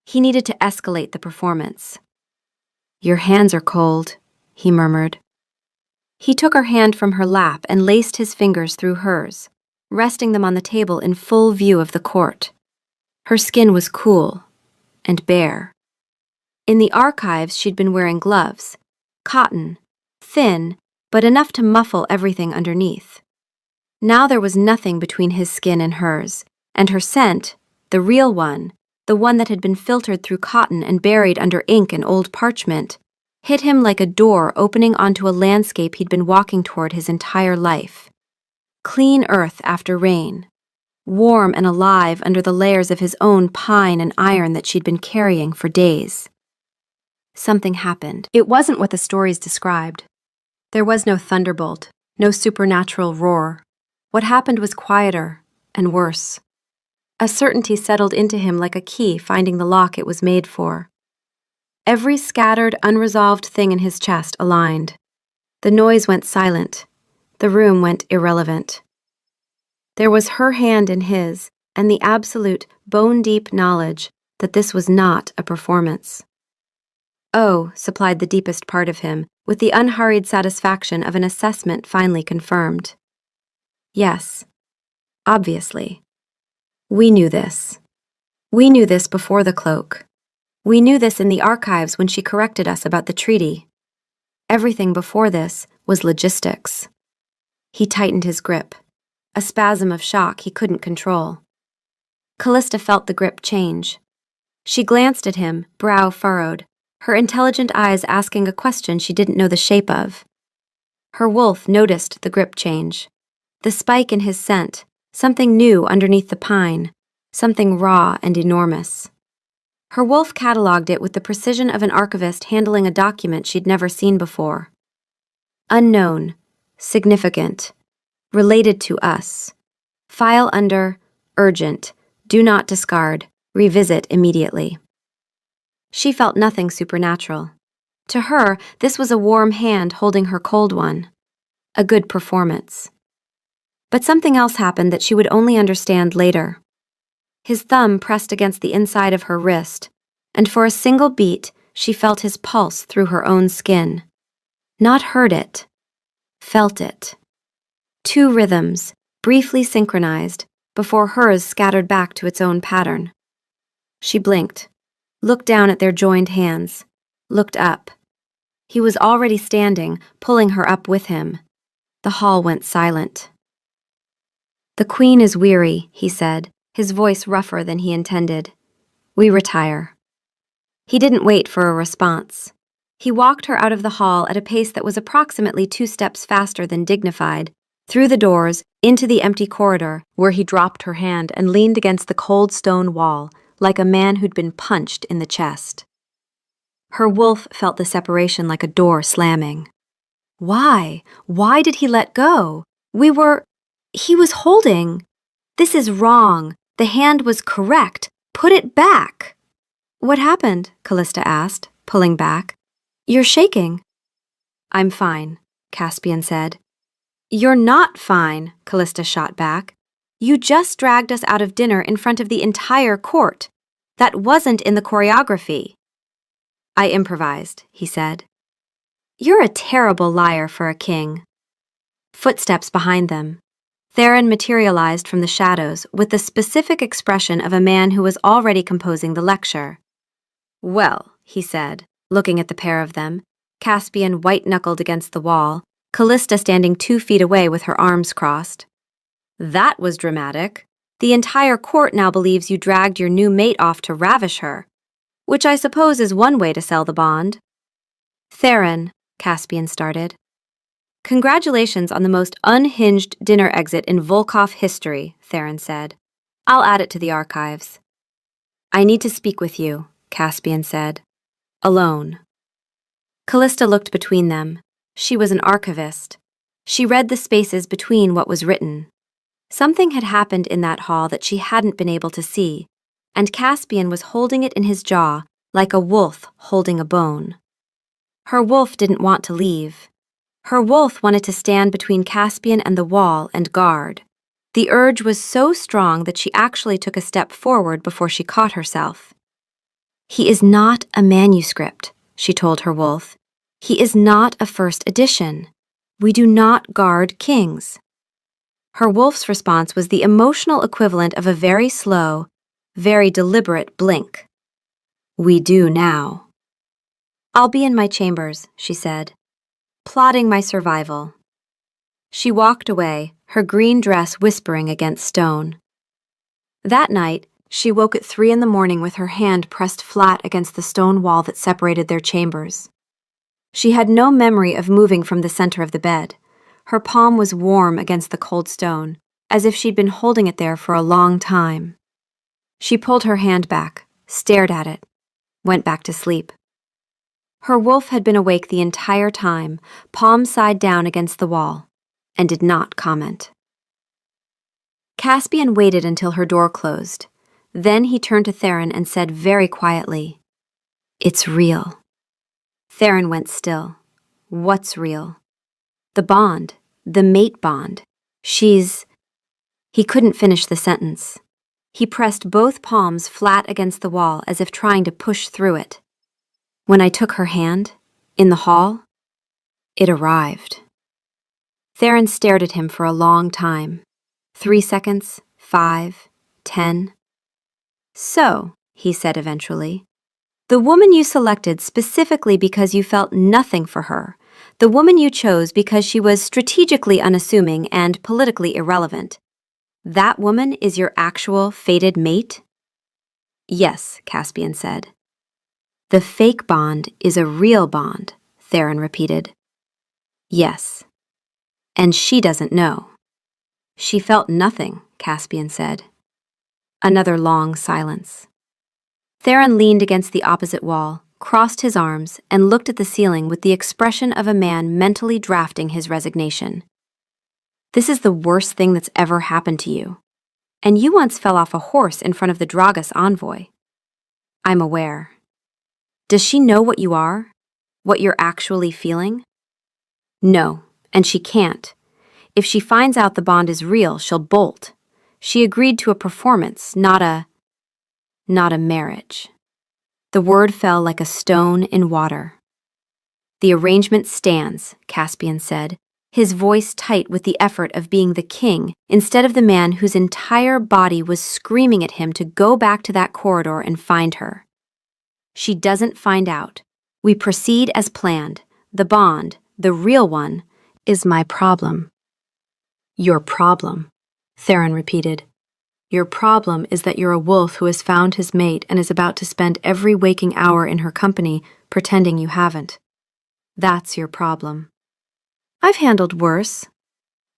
He needed to escalate the performance. Your hands are cold, he murmured. He took her hand from her lap and laced his fingers through hers, resting them on the table in full view of the court. Her skin was cool and bare. In the archives, she'd been wearing gloves, cotton, thin, but enough to muffle everything underneath. Now there was nothing between his skin and hers, and her scent, the real one, the one that had been filtered through cotton and buried under ink and old parchment, hit him like a door opening onto a landscape he'd been walking toward his entire life. Clean earth after rain, warm and alive under the layers of his own pine and iron that she'd been carrying for days. Something happened. It wasn't what the stories described. There was no thunderbolt, no supernatural roar. What happened was quieter and worse. A certainty settled into him like a key finding the lock it was made for. Every scattered, unresolved thing in his chest aligned. The noise went silent. The room went irrelevant. There was her hand in his, and the absolute, bone-deep knowledge that this was not a performance. Oh, supplied the deepest part of him, with the unhurried satisfaction of an assessment finally confirmed. Yes, obviously. We knew this. We knew this before the cloak. We knew this in the archives when she corrected us about the treaty. Everything before this was logistics. He tightened his grip, a spasm of shock he couldn't control. Callista felt the grip change. She glanced at him, brow furrowed, her intelligent eyes asking a question she didn't know the shape of. Her wolf noticed the grip change, the spike in his scent, something new underneath the pine, something raw and enormous. Her wolf cataloged it with the precision of an archivist handling a document she'd never seen before. Unknown, significant, related to us. File under urgent, do not discard, Revisit immediately. She felt nothing supernatural. To her, this was a warm hand holding her cold one. A good performance. But something else happened that she would only understand later. His thumb pressed against the inside of her wrist, and for a single beat, she felt his pulse through her own skin. Not heard it. Felt it. Two rhythms, briefly synchronized, before hers scattered back to its own pattern. She blinked, looked down at their joined hands, looked up. He was already standing, pulling her up with him. The hall went silent. "The Queen is weary," he said, his voice rougher than he intended. "We retire." He didn't wait for a response. He walked her out of the hall at a pace that was approximately 2 steps faster than dignified, through the doors, into the empty corridor, where he dropped her hand and leaned against the cold stone wall, like a man who'd been punched in the chest. Her wolf felt the separation like a door slamming. Why? Why did he let go? He was holding. This is wrong. The hand was correct. Put it back. "What happened?" Callista asked, pulling back. "You're shaking." "I'm fine," Caspian said. "You're not fine," Callista shot back. "You just dragged us out of dinner in front of the entire court. That wasn't in the choreography." "I improvised," he said. "You're a terrible liar for a king." Footsteps behind them. Theron materialized from the shadows with the specific expression of a man who was already composing the lecture. "Well," he said, looking at the pair of them, Caspian white-knuckled against the wall, Callista standing 2 feet away with her arms crossed. "That was dramatic. The entire court now believes you dragged your new mate off to ravish her, which I suppose is one way to sell the bond." "Theron," Caspian started. "Congratulations on the most unhinged dinner exit in Volkov history," Theron said. "I'll add it to the archives." "I need to speak with you," Caspian said. "Alone." Callista looked between them. She was an archivist. She read the spaces between what was written. Something had happened in that hall that she hadn't been able to see, and Caspian was holding it in his jaw like a wolf holding a bone. Her wolf didn't want to leave. Her wolf wanted to stand between Caspian and the wall and guard. The urge was so strong that she actually took a step forward before she caught herself. "He is not a manuscript," she told her wolf. "He is not a first edition. We do not guard kings." Her wolf's response was the emotional equivalent of a very slow, very deliberate blink. "We do now." "I'll be in my chambers," she said, "plotting my survival." She walked away, her green dress whispering against stone. That night, she woke at 3 a.m. with her hand pressed flat against the stone wall that separated their chambers. She had no memory of moving from the center of the bed. Her palm was warm against the cold stone, as if she'd been holding it there for a long time. She pulled her hand back, stared at it, went back to sleep. Her wolf had been awake the entire time, palm side down against the wall, and did not comment. Caspian waited until her door closed. Then he turned to Theron and said very quietly, "It's real." Theron went still. "What's real?" "The bond. The mate bond. She's—" He couldn't finish the sentence. He pressed both palms flat against the wall as if trying to push through it. "When I took her hand, in the hall, it arrived." Theron stared at him for a long time. 3 seconds, 5, 10. "So," he said eventually, "the woman you selected specifically because you felt nothing for her, the woman you chose because she was strategically unassuming and politically irrelevant, that woman is your actual fated mate?" "Yes," Caspian said. "The fake bond is a real bond," Theron repeated. "Yes. And she doesn't know." "She felt nothing," Caspian said. Another long silence. Theron leaned against the opposite wall, crossed his arms, and looked at the ceiling with the expression of a man mentally drafting his resignation. "This is the worst thing that's ever happened to you. And you once fell off a horse in front of the Dragas envoy. I'm aware. Does she know what you are? What you're actually feeling? No, and she can't. If she finds out the bond is real, she'll bolt. She agreed to a performance, not a marriage. The word fell like a stone in water. The arrangement stands, Caspian said, his voice tight with the effort of being the king instead of the man whose entire body was screaming at him to go back to that corridor and find her. She doesn't find out. We proceed as planned. The bond, the real one, is my problem. Your problem, Theron repeated. Your problem is that you're a wolf who has found his mate and is about to spend every waking hour in her company pretending you haven't. That's your problem. I've handled worse.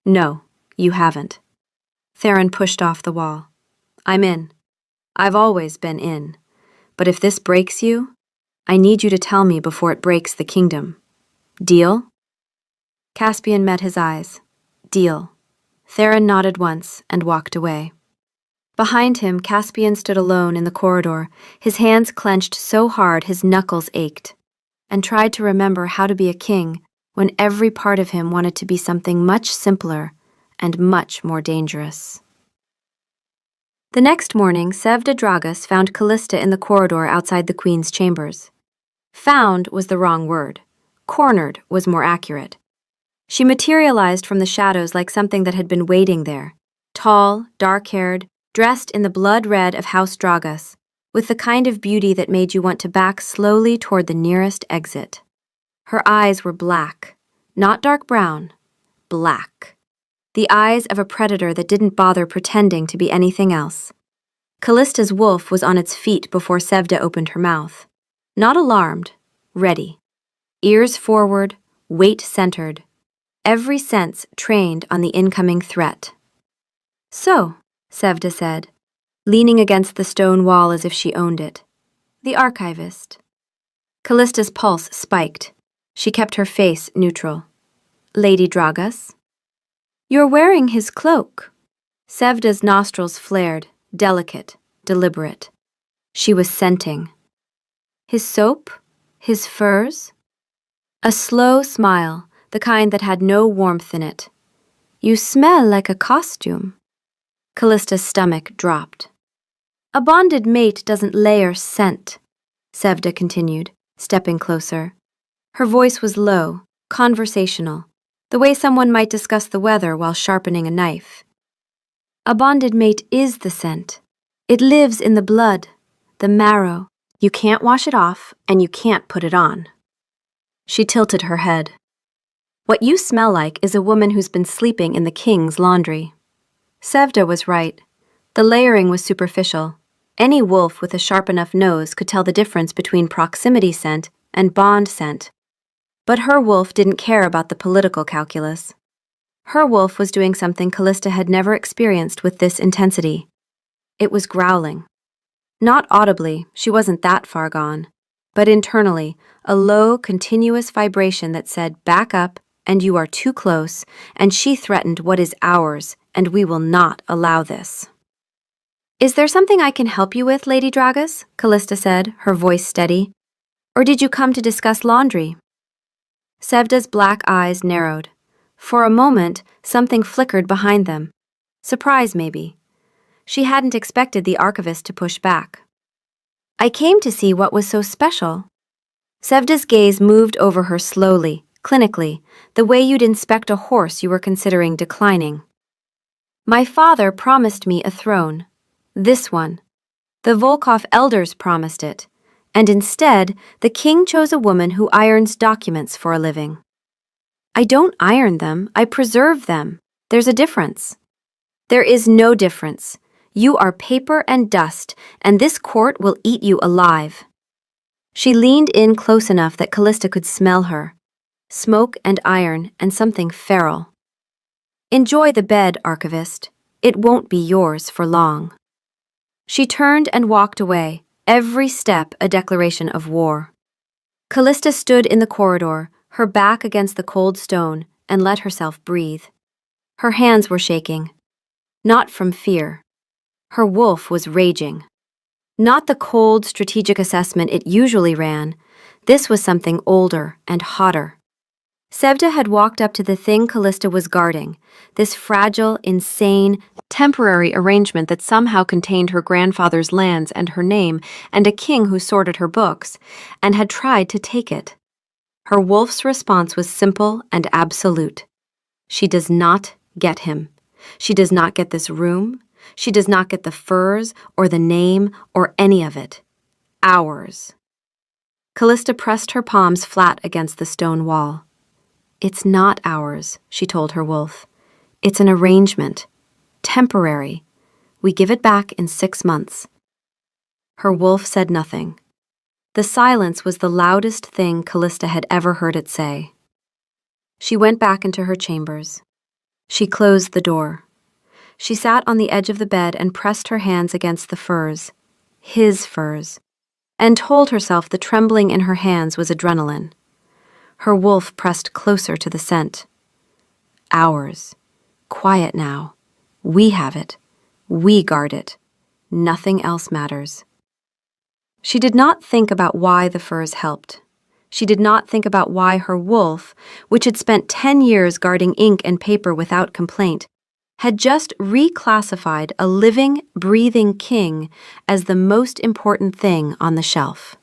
No, you haven't. Theron pushed off the wall. I'm in. I've always been in. But if this breaks you, I need you to tell me before it breaks the kingdom. Deal? Caspian met his eyes. Deal. Theron nodded once and walked away. Behind him, Caspian stood alone in the corridor, his hands clenched so hard his knuckles ached, and tried to remember how to be a king when every part of him wanted to be something much simpler and much more dangerous. The next morning, Sevda Dragas found Callista in the corridor outside the queen's chambers. Found was the wrong word. Cornered was more accurate. She materialized from the shadows like something that had been waiting there, tall, dark-haired, dressed in the blood red of House Dragas, with the kind of beauty that made you want to back slowly toward the nearest exit. Her eyes were black, not dark brown, black. The eyes of a predator that didn't bother pretending to be anything else. Callista's wolf was on its feet before Sevda opened her mouth. Not alarmed, ready. Ears forward, weight centered. Every sense trained on the incoming threat. So, Sevda said, leaning against the stone wall as if she owned it. The archivist. Callista's pulse spiked. She kept her face neutral. Lady Dragas? You're wearing his cloak. Sevda's nostrils flared, delicate, deliberate. She was scenting. His soap? His furs? A slow smile, the kind that had no warmth in it. You smell like a costume. Callista's stomach dropped. A bonded mate doesn't layer scent, Sevda continued, stepping closer. Her voice was low, conversational, the way someone might discuss the weather while sharpening a knife. A bonded mate is the scent. It lives in the blood, the marrow. You can't wash it off, and you can't put it on. She tilted her head. What you smell like is a woman who's been sleeping in the king's laundry. Sevda was right. The layering was superficial. Any wolf with a sharp enough nose could tell the difference between proximity scent and bond scent. But her wolf didn't care about the political calculus. Her wolf was doing something Callista had never experienced with this intensity. It was growling. Not audibly, she wasn't that far gone, but internally, a low, continuous vibration that said, back up, and you are too close, and she threatened what is ours, and we will not allow this. Is there something I can help you with, Lady Dragas? Callista said, her voice steady. Or did you come to discuss laundry? Sevda's black eyes narrowed. For a moment, something flickered behind them. Surprise, maybe. She hadn't expected the archivist to push back. I came to see what was so special. Sevda's gaze moved over her slowly, clinically, the way you'd inspect a horse you were considering declining. My father promised me a throne. This one. The Volkov elders promised it. And instead, the king chose a woman who irons documents for a living. I don't iron them, I preserve them. There's a difference. There is no difference. You are paper and dust, and this court will eat you alive. She leaned in close enough that Callista could smell her. Smoke and iron and something feral. Enjoy the bed, archivist. It won't be yours for long. She turned and walked away. Every step a declaration of war. Callista stood in the corridor, her back against the cold stone, and let herself breathe. Her hands were shaking. Not from fear. Her wolf was raging. Not the cold, strategic assessment it usually ran. This was something older and hotter. Sevda had walked up to the thing Callista was guarding, this fragile, insane, temporary arrangement that somehow contained her grandfather's lands and her name and a king who sorted her books, and had tried to take it. Her wolf's response was simple and absolute. She does not get him. She does not get this room. She does not get the furs or the name or any of it. Ours. Callista pressed her palms flat against the stone wall. It's not ours, she told her wolf. It's an arrangement. Temporary. We give it back in 6 months. Her wolf said nothing. The silence was the loudest thing Callista had ever heard it say. She went back into her chambers. She closed the door. She sat on the edge of the bed and pressed her hands against the furs, his furs, and told herself the trembling in her hands was adrenaline. Her wolf pressed closer to the scent. Ours. Quiet now. We have it. We guard it. Nothing else matters. She did not think about why the furs helped. She did not think about why her wolf, which had spent 10 years guarding ink and paper without complaint, had just reclassified a living, breathing king as the most important thing on the shelf.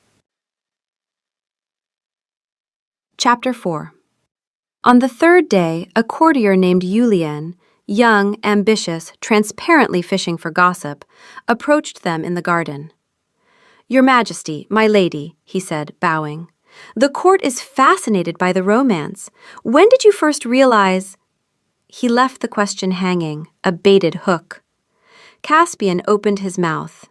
Chapter 4. On the 3rd day, a courtier named Julien, young, ambitious, transparently fishing for gossip, approached them in the garden. "Your Majesty, my lady," he said, bowing, "the court is fascinated by the romance. When did you first realize—" He left the question hanging, a baited hook. Caspian opened his mouth.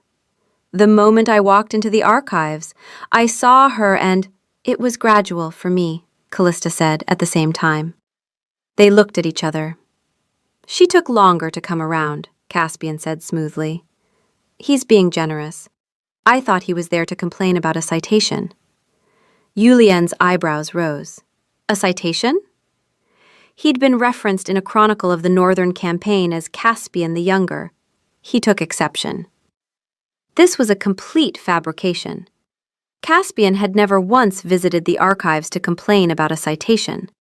"The moment I walked into the archives, I saw her and—" "It was gradual for me," Callista said at the same time. They looked at each other. "She took longer to come around," Caspian said smoothly. "He's being generous. I thought he was there to complain about a citation." Julien's eyebrows rose. "A citation?" He'd been referenced in a chronicle of the Northern Campaign as Caspian the Younger. He took exception. This was a complete fabrication. Caspian had never once visited the archives to complain about a citation.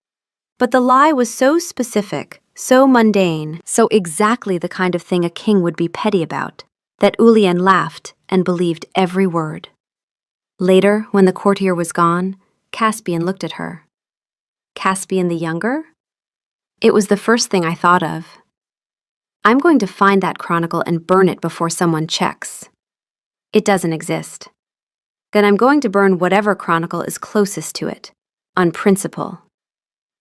But the lie was so specific, so mundane, so exactly the kind of thing a king would be petty about, that Julien laughed and believed every word. Later, when the courtier was gone, Caspian looked at her. "Caspian the Younger?" "It was the first thing I thought of. I'm going to find that chronicle and burn it before someone checks. It doesn't exist. Then I'm going to burn whatever chronicle is closest to it, on principle."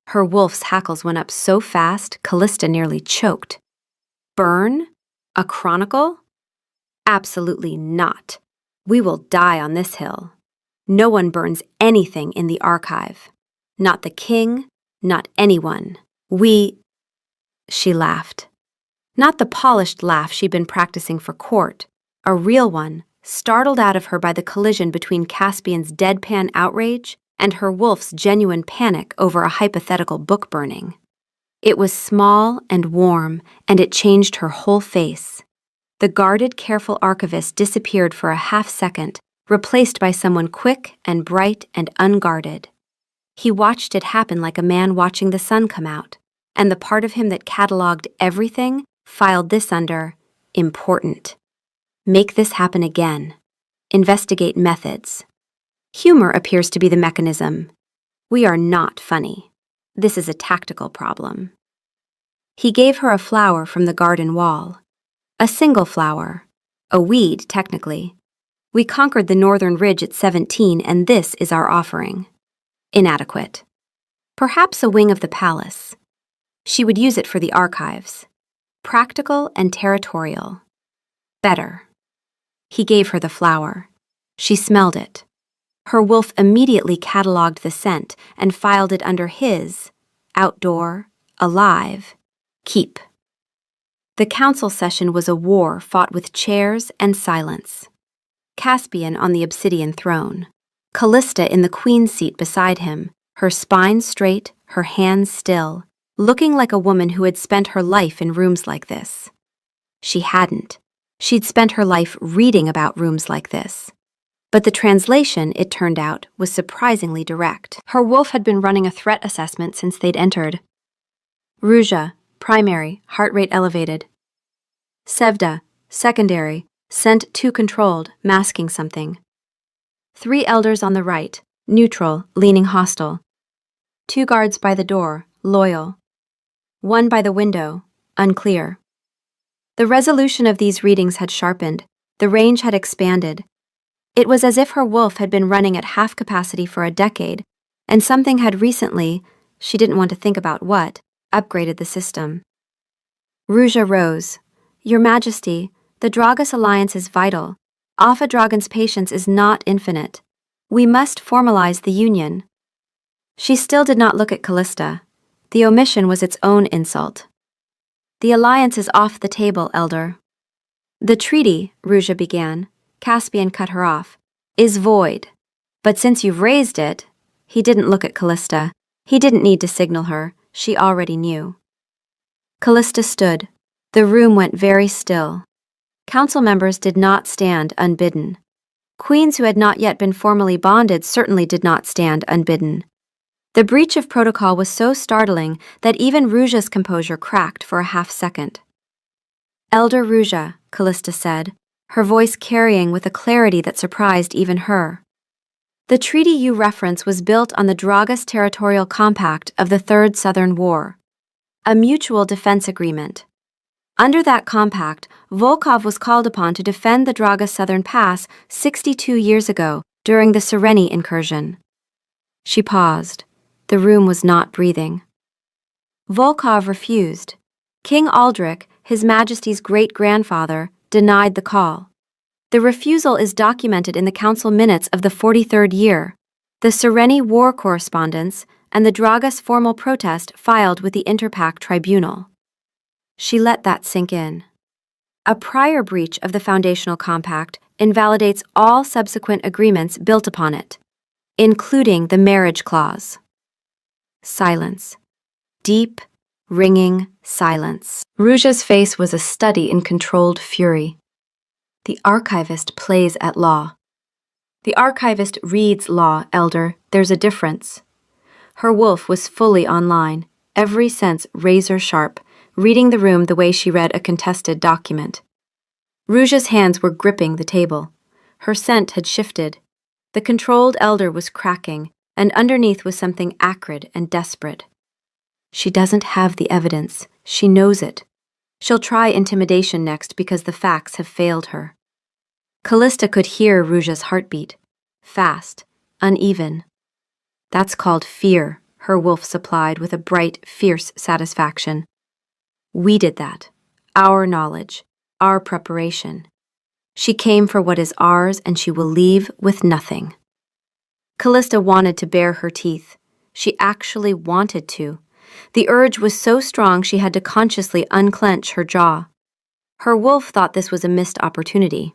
Her wolf's hackles went up so fast, Callista nearly choked. "Burn? A chronicle? Absolutely not. We will die on this hill. No one burns anything in the archive. Not the king, not anyone. She laughed. Not the polished laugh she'd been practicing for court, a real one, startled out of her by the collision between Caspian's deadpan outrage and her wolf's genuine panic over a hypothetical book burning. It was small and warm, and it changed her whole face. The guarded, careful archivist disappeared for a half-second, replaced by someone quick and bright and unguarded. He watched it happen like a man watching the sun come out, and the part of him that cataloged everything filed this under important. Make this happen again. Investigate methods. Humor appears to be the mechanism. We are not funny. This is a tactical problem. He gave her a flower from the garden wall. A single flower. A weed, technically. We conquered the northern ridge at 17, and this is our offering. Inadequate. Perhaps a wing of the palace. She would use it for the archives. Practical and territorial. Better. He gave her the flower. She smelled it. Her wolf immediately cataloged the scent and filed it under his, outdoor, alive, keep. The council session was a war fought with chairs and silence. Caspian on the obsidian throne. Callista in the queen's seat beside him, her spine straight, her hands still, looking like a woman who had spent her life in rooms like this. She hadn't. She'd spent her life reading about rooms like this. But the translation, it turned out, was surprisingly direct. Her wolf had been running a threat assessment since they'd entered. Ruja, primary, heart rate elevated. Sevda, secondary, scent too controlled, masking something. 3 elders on the right, neutral, leaning hostile. 2 guards by the door, loyal. 1 by the window, unclear. The resolution of these readings had sharpened, the range had expanded. It was as if her wolf had been running at half capacity for a decade, and something had recently, she didn't want to think about what, upgraded the system. Ruja rose. Your Majesty, the Dragas alliance is vital. Alpha Dragon's patience is not infinite. We must formalize the union. She still did not look at Callista. The omission was its own insult. The alliance is off the table, Elder. The treaty, Ruja began. Caspian cut her off. Is void. But since you've raised it, he didn't look at Callista. He didn't need to signal her. She already knew. Callista stood. The room went very still. Council members did not stand unbidden. Queens who had not yet been formally bonded certainly did not stand unbidden. The breach of protocol was so startling that even Ruja's composure cracked for a half-second. Elder Ruja, Callista said, her voice carrying with a clarity that surprised even her. The treaty you reference was built on the Dragas Territorial Compact of the Third Southern War, a mutual defense agreement. Under that compact, Volkov was called upon to defend the Dragas Southern Pass 62 years ago during the Sereni incursion. She paused. The room was not breathing. Volkov refused. King Aldrich, His Majesty's great-grandfather, denied the call. The refusal is documented in the council minutes of the 43rd year, the Sereni war correspondence, and the Dragas formal protest filed with the Interpack Tribunal. She let that sink in. A prior breach of the foundational compact invalidates all subsequent agreements built upon it, including the marriage clause. Silence. Deep, ringing silence. Ruja's face was a study in controlled fury. The archivist plays at law. The archivist reads law, Elder. There's a difference. Her wolf was fully online, every sense razor sharp, reading the room the way she read a contested document. Ruja's hands were gripping the table. Her scent had shifted. The controlled elder was cracking, and underneath was something acrid and desperate. She doesn't have the evidence. She knows it. She'll try intimidation next because the facts have failed her. Callista could hear Ruja's heartbeat. Fast, uneven. That's called fear, her wolf supplied with a bright, fierce satisfaction. We did that. Our knowledge. Our preparation. She came for what is ours, and she will leave with nothing. Callista wanted to bare her teeth. She actually wanted to. The urge was so strong she had to consciously unclench her jaw. Her wolf thought this was a missed opportunity.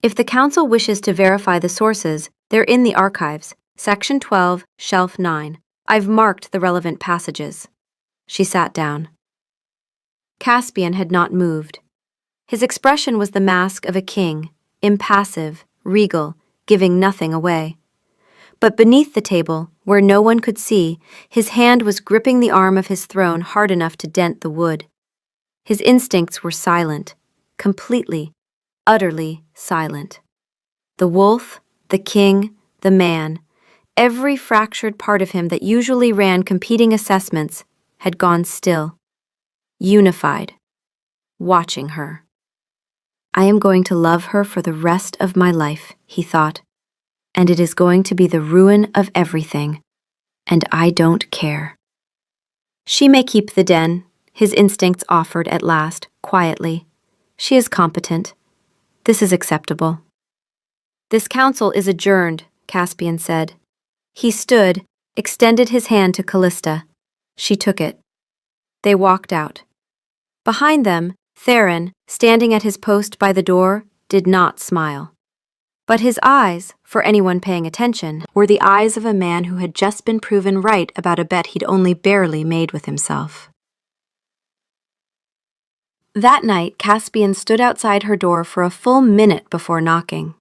If the council wishes to verify the sources, they're in the archives, Section 12, Shelf 9. I've marked the relevant passages. She sat down. Caspian had not moved. His expression was the mask of a king, impassive, regal, giving nothing away. But beneath the table, where no one could see, his hand was gripping the arm of his throne hard enough to dent the wood. His instincts were silent, completely, utterly silent. The wolf, the king, the man, every fractured part of him that usually ran competing assessments had gone still, unified, watching her. I am going to love her for the rest of my life, he thought. And it is going to be the ruin of everything, and I don't care. She may keep the den, his instincts offered at last, quietly. She is competent. This is acceptable. This council is adjourned, Caspian said. He stood, extended his hand to Callista. She took it. They walked out. Behind them, Theron, standing at his post by the door, did not smile. But his eyes, for anyone paying attention, were the eyes of a man who had just been proven right about a bet he'd only barely made with himself. That night, Caspian stood outside her door for a full minute before knocking.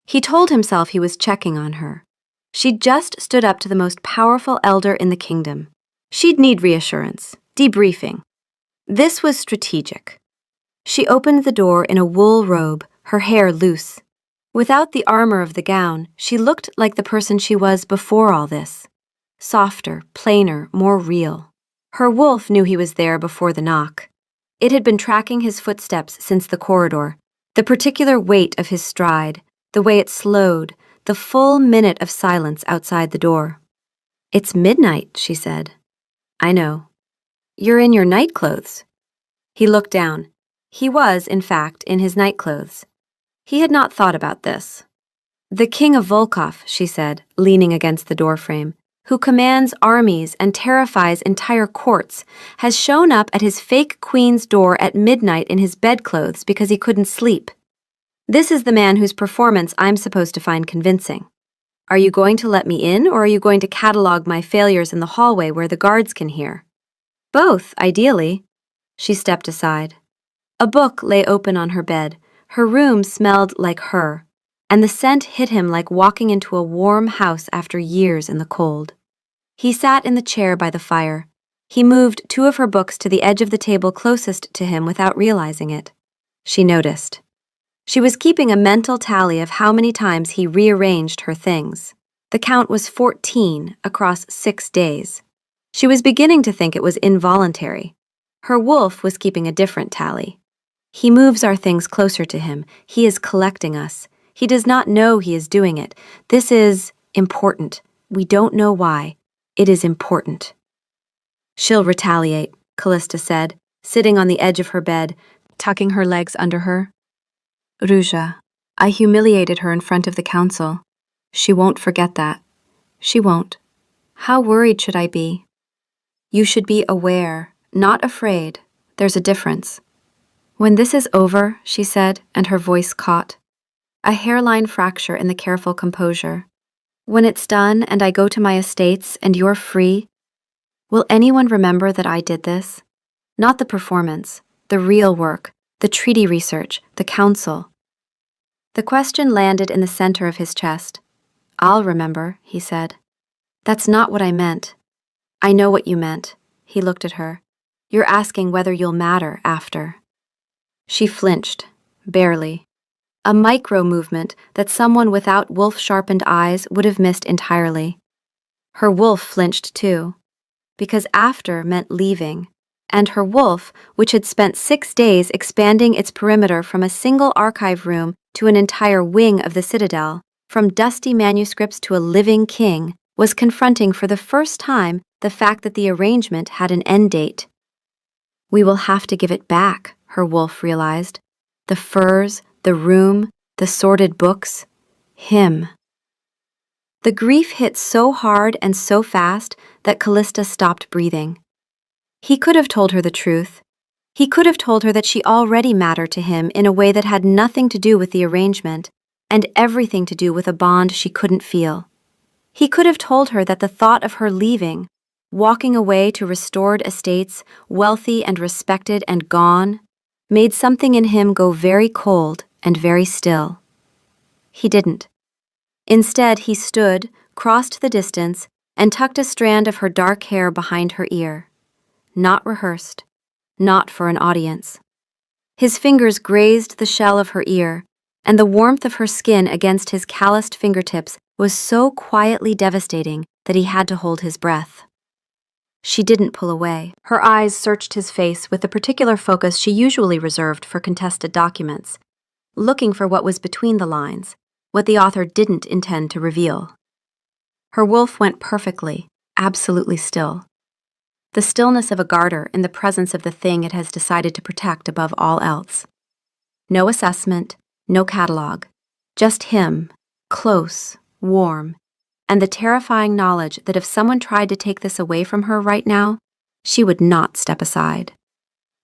He told himself he was checking on her. She'd just stood up to the most powerful elder in the kingdom. She'd need reassurance, debriefing. This was strategic. She opened the door in a wool robe, her hair loose. Without the armor of the gown, she looked like the person she was before all this. Softer, plainer, more real. Her wolf knew he was there before the knock. It had been tracking his footsteps since the corridor, the particular weight of his stride, the way it slowed, the full minute of silence outside the door. "It's midnight," she said. "I know. You're in your nightclothes." He looked down. He was, in fact, in his nightclothes. He had not thought about this. "The King of Volkov," she said, leaning against the doorframe, "who commands armies and terrifies entire courts, has shown up at his fake queen's door at midnight in his bedclothes because he couldn't sleep. This is the man whose performance I'm supposed to find convincing. Are you going to let me in, or are you going to catalog my failures in the hallway where the guards can hear?" "Both, ideally." She stepped aside. A book lay open on her bed. Her room smelled like her, and the scent hit him like walking into a warm house after years in the cold. He sat in the chair by the fire. He moved two of her books to the edge of the table closest to him without realizing it. She noticed. She was keeping a mental tally of how many times he rearranged her things. The count was 14 across 6 days. She was beginning to think it was involuntary. Her wolf was keeping a different tally. "He moves our things closer to him. He is collecting us. He does not know he is doing it. This is important. We don't know why. It is important." "She'll retaliate," Callista said, sitting on the edge of her bed, tucking her legs under her. "Ruja, I humiliated her in front of the council. She won't forget that. She won't. How worried should I be?" "You should be aware, not afraid. There's a difference." "When this is over," she said, and her voice caught. A hairline fracture in the careful composure. "When it's done and I go to my estates and you're free, will anyone remember that I did this? Not the performance, the real work, the treaty research, the council." The question landed in the center of his chest. "I'll remember," he said. "That's not what I meant." "I know what you meant." He looked at her. "You're asking whether you'll matter after." She flinched, barely. A micro-movement that someone without wolf-sharpened eyes would have missed entirely. Her wolf flinched too, because after meant leaving, and her wolf, which had spent 6 days expanding its perimeter from a single archive room to an entire wing of the citadel, from dusty manuscripts to a living king, was confronting for the first time the fact that the arrangement had an end date. "We will have to give it back," her wolf realized. The furs, the room, the sorted books, him. The grief hit so hard and so fast that Callista stopped breathing. He could have told her the truth. He could have told her that she already mattered to him in a way that had nothing to do with the arrangement and everything to do with a bond she couldn't feel. He could have told her that the thought of her leaving, walking away to restored estates, wealthy and respected and gone, made something in him go very cold and very still. He didn't. Instead, he stood, crossed the distance, and tucked a strand of her dark hair behind her ear. Not rehearsed, not for an audience. His fingers grazed the shell of her ear, and the warmth of her skin against his calloused fingertips was so quietly devastating that he had to hold his breath. She didn't pull away. Her eyes searched his face with the particular focus she usually reserved for contested documents, looking for what was between the lines, what the author didn't intend to reveal. Her wolf went perfectly, absolutely still. The stillness of a garter in the presence of the thing it has decided to protect above all else. No assessment, no catalog, just him, close, warm, and the terrifying knowledge that if someone tried to take this away from her right now, she would not step aside.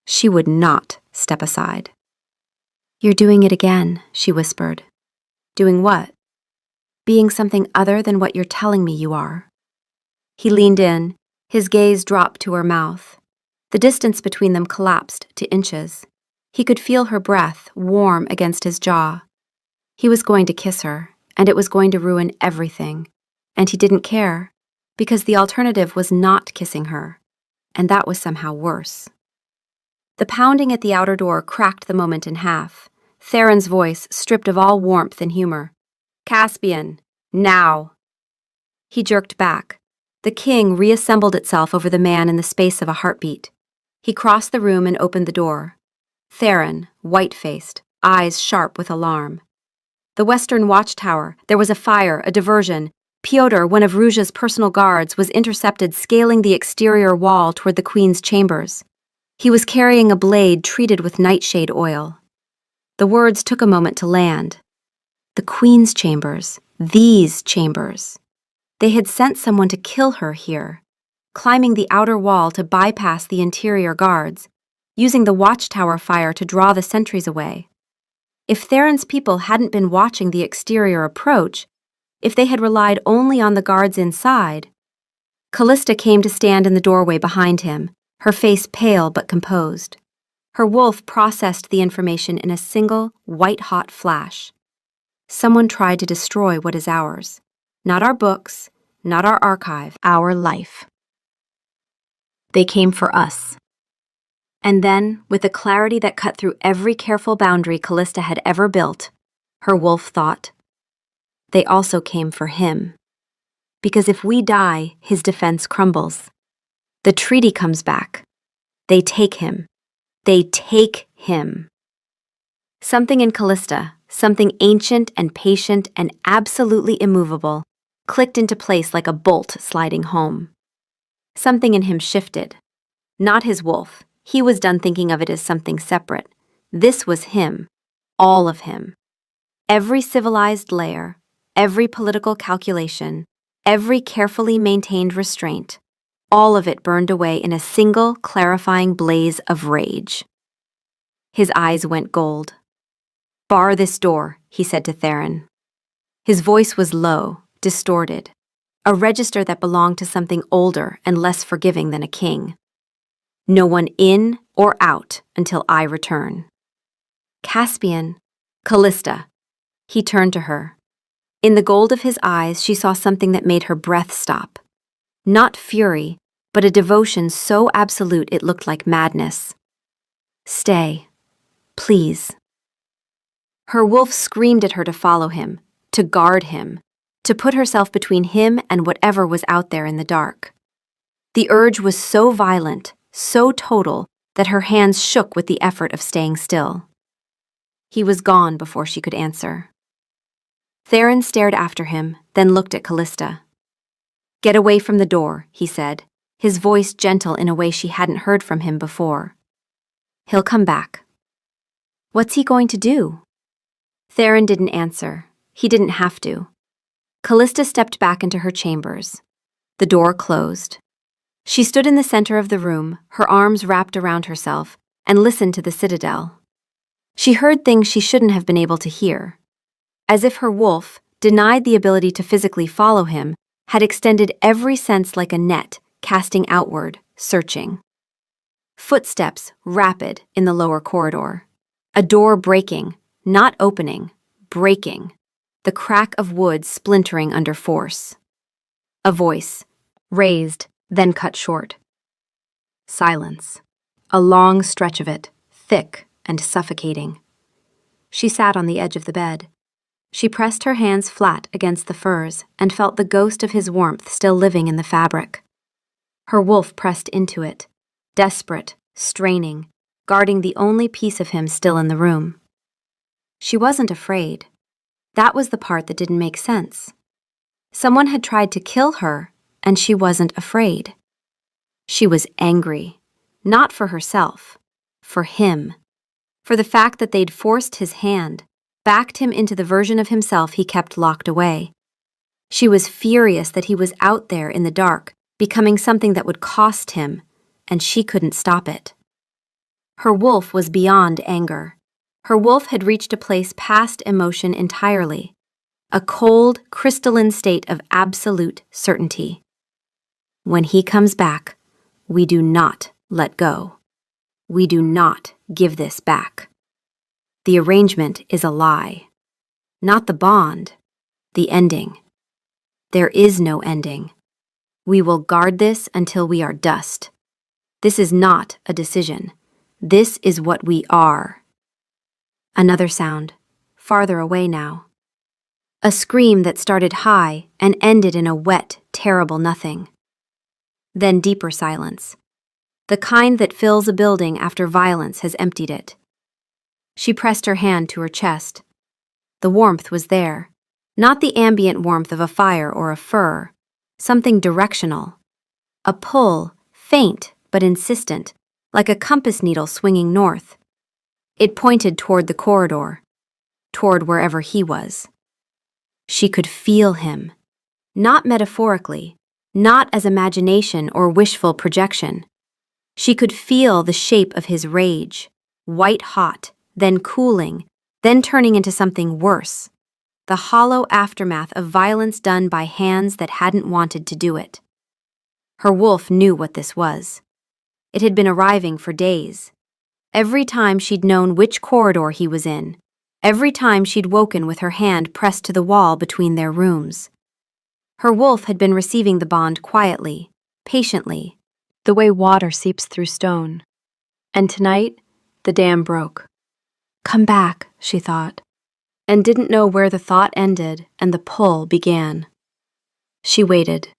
She would not step aside. "You're doing it again," she whispered. "Doing what?" "Being something other than what you're telling me you are." He leaned in, his gaze dropped to her mouth. The distance between them collapsed to inches. He could feel her breath warm against his jaw. He was going to kiss her, and it was going to ruin everything. And he didn't care, because the alternative was not kissing her, and that was somehow worse. The pounding at the outer door cracked the moment in half. Theron's voice stripped of all warmth and humor. "Caspian, now!" He jerked back. The king reassembled itself over the man in the space of a heartbeat. He crossed the room and opened the door. Theron, white-faced, eyes sharp with alarm. The western watchtower, there was a fire, a diversion. Pyotr, one of Ruja's personal guards, was intercepted scaling the exterior wall toward the queen's chambers. He was carrying a blade treated with nightshade oil. The words took a moment to land. The queen's chambers, these chambers. They had sent someone to kill her here, climbing the outer wall to bypass the interior guards, using the watchtower fire to draw the sentries away. If Theron's people hadn't been watching the exterior approach, if they had relied only on the guards inside. Callista came to stand in the doorway behind him, her face pale but composed. Her wolf processed the information in a single, white-hot flash. Someone tried to destroy what is ours. Not our books, not our archive, our life. They came for us. And then, with a clarity that cut through every careful boundary Callista had ever built, her wolf thought, they also came for him. Because if we die, his defense crumbles. The treaty comes back. They take him. They take him. Something in Callista, something ancient and patient and absolutely immovable, clicked into place like a bolt sliding home. Something in him shifted. Not his wolf. He was done thinking of it as something separate. This was him. All of him. Every civilized layer, every political calculation, every carefully maintained restraint, all of it burned away in a single clarifying blaze of rage. His eyes went gold. "Bar this door," he said to Theron. His voice was low, distorted, a register that belonged to something older and less forgiving than a king. "No one in or out until I return." "Caspian, Callista." He turned to her. In the gold of his eyes, she saw something that made her breath stop. Not fury, but a devotion so absolute it looked like madness. "Stay, please." Her wolf screamed at her to follow him, to guard him, to put herself between him and whatever was out there in the dark. The urge was so violent, so total, that her hands shook with the effort of staying still. He was gone before she could answer. Theron stared after him, then looked at Callista. "Get away from the door," he said, his voice gentle in a way she hadn't heard from him before. "He'll come back." "What's he going to do?" Theron didn't answer. He didn't have to. Callista stepped back into her chambers. The door closed. She stood in the center of the room, her arms wrapped around herself, and listened to the citadel. She heard things she shouldn't have been able to hear. As if her wolf, denied the ability to physically follow him, had extended every sense like a net, casting outward, searching. Footsteps, rapid, in the lower corridor. A door breaking, not opening, breaking. The crack of wood splintering under force. A voice, raised, then cut short. Silence. A long stretch of it, thick and suffocating. She sat on the edge of the bed. She pressed her hands flat against the furs and felt the ghost of his warmth still living in the fabric. Her wolf pressed into it, desperate, straining, guarding the only piece of him still in the room. She wasn't afraid. That was the part that didn't make sense. Someone had tried to kill her, and she wasn't afraid. She was angry, not for herself, for him, for the fact that they'd forced his hand, backed him into the version of himself he kept locked away. She was furious that he was out there in the dark, becoming something that would cost him, and she couldn't stop it. Her wolf was beyond anger. Her wolf had reached a place past emotion entirely, a cold, crystalline state of absolute certainty. When he comes back, we do not let go. We do not give this back. The arrangement is a lie. Not the bond, the ending. There is no ending. We will guard this until we are dust. This is not a decision. This is what we are. Another sound, farther away now. A scream that started high and ended in a wet, terrible nothing. Then deeper silence. The kind that fills a building after violence has emptied it. She pressed her hand to her chest. The warmth was there, not the ambient warmth of a fire or a fur, something directional. A pull, faint but insistent, like a compass needle swinging north. It pointed toward the corridor, toward wherever he was. She could feel him, not metaphorically, not as imagination or wishful projection. She could feel the shape of his rage, white hot, then cooling, then turning into something worse, the hollow aftermath of violence done by hands that hadn't wanted to do it. Her wolf knew what this was. It had been arriving for days. Every time she'd known which corridor he was in, every time she'd woken with her hand pressed to the wall between their rooms. Her wolf had been receiving the bond quietly, patiently, the way water seeps through stone. And tonight, the dam broke. Come back, she thought, and didn't know where the thought ended and the pull began. She waited.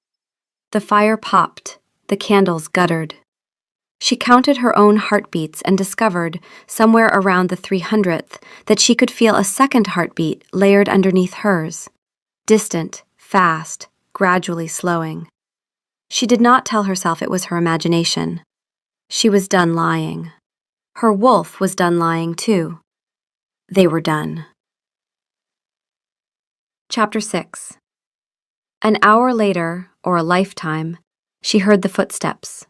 The fire popped, the candles guttered. She counted her own heartbeats and discovered, somewhere around the 300th, that she could feel a second heartbeat layered underneath hers. Distant, fast, gradually slowing. She did not tell herself it was her imagination. She was done lying. Her wolf was done lying too. They were done. Chapter 6. An hour later, or a lifetime, she heard the footsteps.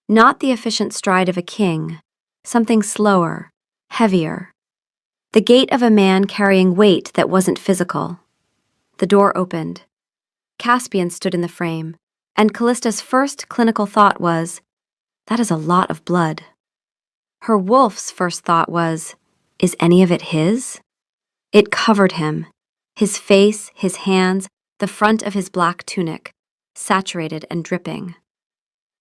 Not the efficient stride of a king, something slower, heavier. The gait of a man carrying weight that wasn't physical. The door opened. Caspian stood in the frame, and Callista's first clinical thought was, that is a lot of blood. Her wolf's first thought was, is any of it his? It covered him, his face, his hands, the front of his black tunic, saturated and dripping.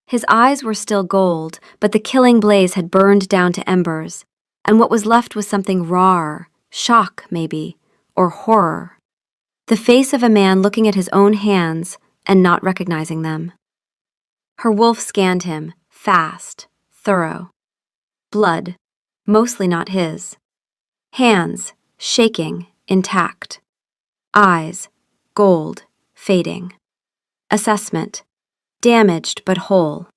His eyes were still gold, but the killing blaze had burned down to embers, and what was left was something rawer, shock maybe, or horror. The face of a man looking at his own hands and not recognizing them. Her wolf scanned him, fast, thorough. Blood, mostly not his. Hands, shaking, intact. Eyes, gold, fading. Assessment, damaged but whole.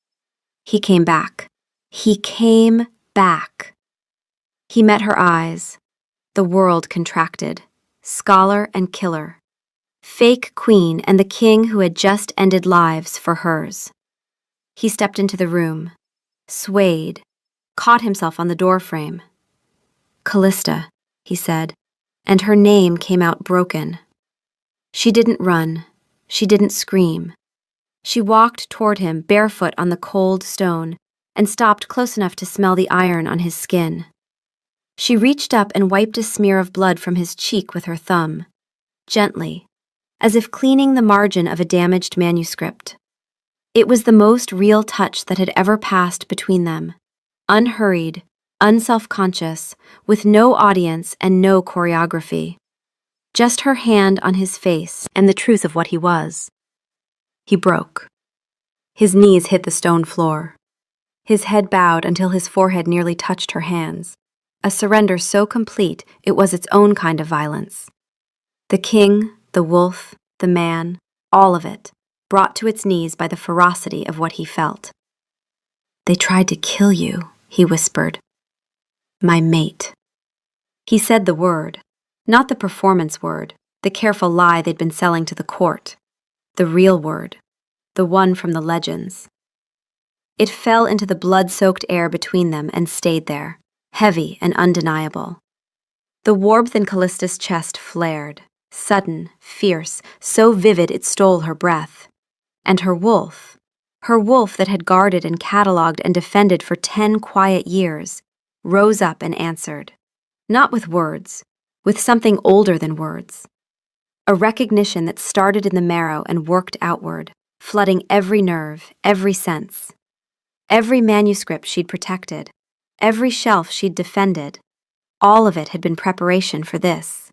He came back. He came back. He met her eyes. The world contracted. Scholar and killer. Fake queen and the king who had just ended lives for hers. He stepped into the room, swayed, caught himself on the doorframe. Callista, he said, and her name came out broken. She didn't run. She didn't scream. She walked toward him barefoot on the cold stone and stopped close enough to smell the iron on his skin. She reached up and wiped a smear of blood from his cheek with her thumb, gently, as if cleaning the margin of a damaged manuscript. It was the most real touch that had ever passed between them, unhurried, unself-conscious, with no audience and no choreography. Just her hand on his face and the truth of what he was. He broke. His knees hit the stone floor. His head bowed until his forehead nearly touched her hands, a surrender so complete it was its own kind of violence. The king, the wolf, the man, all of it, brought to its knees by the ferocity of what he felt. They tried to kill you, he whispered. My mate. He said the word, not the performance word, the careful lie they'd been selling to the court. The real word, the one from the legends. It fell into the blood-soaked air between them and stayed there, heavy and undeniable. The warmth in Callista's chest flared, sudden, fierce, so vivid it stole her breath. And her wolf, Her wolf that had guarded and catalogued and defended for 10 quiet years rose up and answered, not with words, with something older than words. A recognition that started in the marrow and worked outward, flooding every nerve, every sense. Every manuscript she'd protected, every shelf she'd defended, all of it had been preparation for this.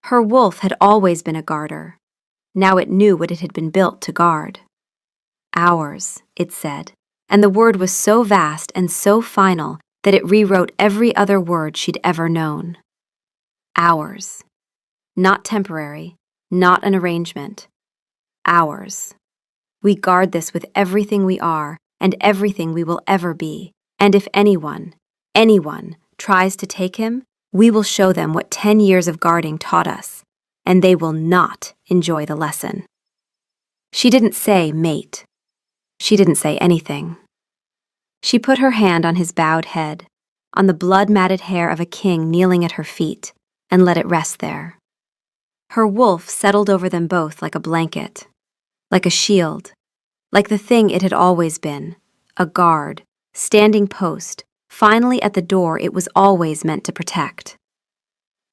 Her wolf had always been a guarder. Now it knew what it had been built to guard. Ours, it said, and the word was so vast and so final that it rewrote every other word she'd ever known. Ours. Not temporary, not an arrangement. Ours. We guard this with everything we are and everything we will ever be, and if anyone tries to take him, we will show them what 10 years of guarding taught us, and they will not enjoy the lesson. She didn't say mate. She didn't say anything. She put her hand on his bowed head, on the blood-matted hair of a king kneeling at her feet, and let it rest there. Her wolf settled over them both like a blanket, like a shield, like the thing it had always been, a guard, standing post, finally at the door it was always meant to protect.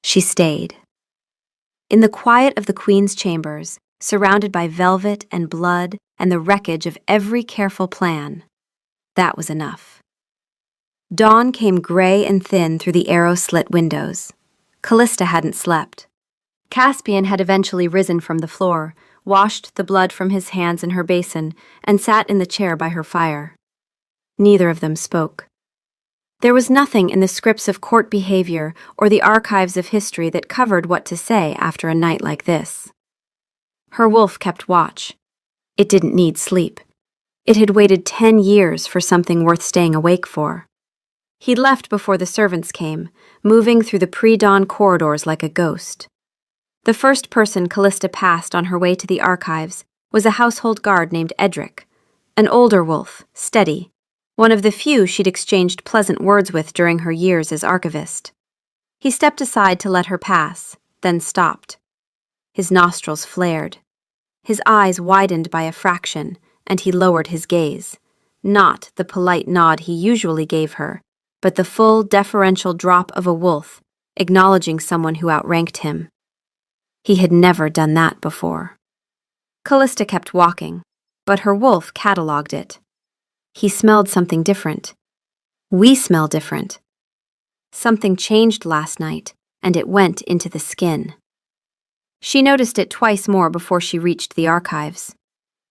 She stayed. In the quiet of the Queen's chambers, surrounded by velvet and blood and the wreckage of every careful plan, that was enough. Dawn came gray and thin through the arrow-slit windows. Callista hadn't slept. Caspian had eventually risen from the floor, washed the blood from his hands in her basin, and sat in the chair by her fire. Neither of them spoke. There was nothing in the scripts of court behavior or the archives of history that covered what to say after a night like this. Her wolf kept watch. It didn't need sleep. It had waited 10 years for something worth staying awake for. He'd left before the servants came, moving through the pre-dawn corridors like a ghost. The first person Callista passed on her way to the archives was a household guard named Edric, an older wolf, steady, one of the few she'd exchanged pleasant words with during her years as archivist. He stepped aside to let her pass, then stopped. His nostrils flared. His eyes widened by a fraction, and he lowered his gaze, not the polite nod he usually gave her, but the full, deferential drop of a wolf, acknowledging someone who outranked him. He had never done that before. Callista kept walking, but her wolf catalogued it. He smelled something different. We smell different. Something changed last night, and it went into the skin. She noticed it twice more before she reached the archives.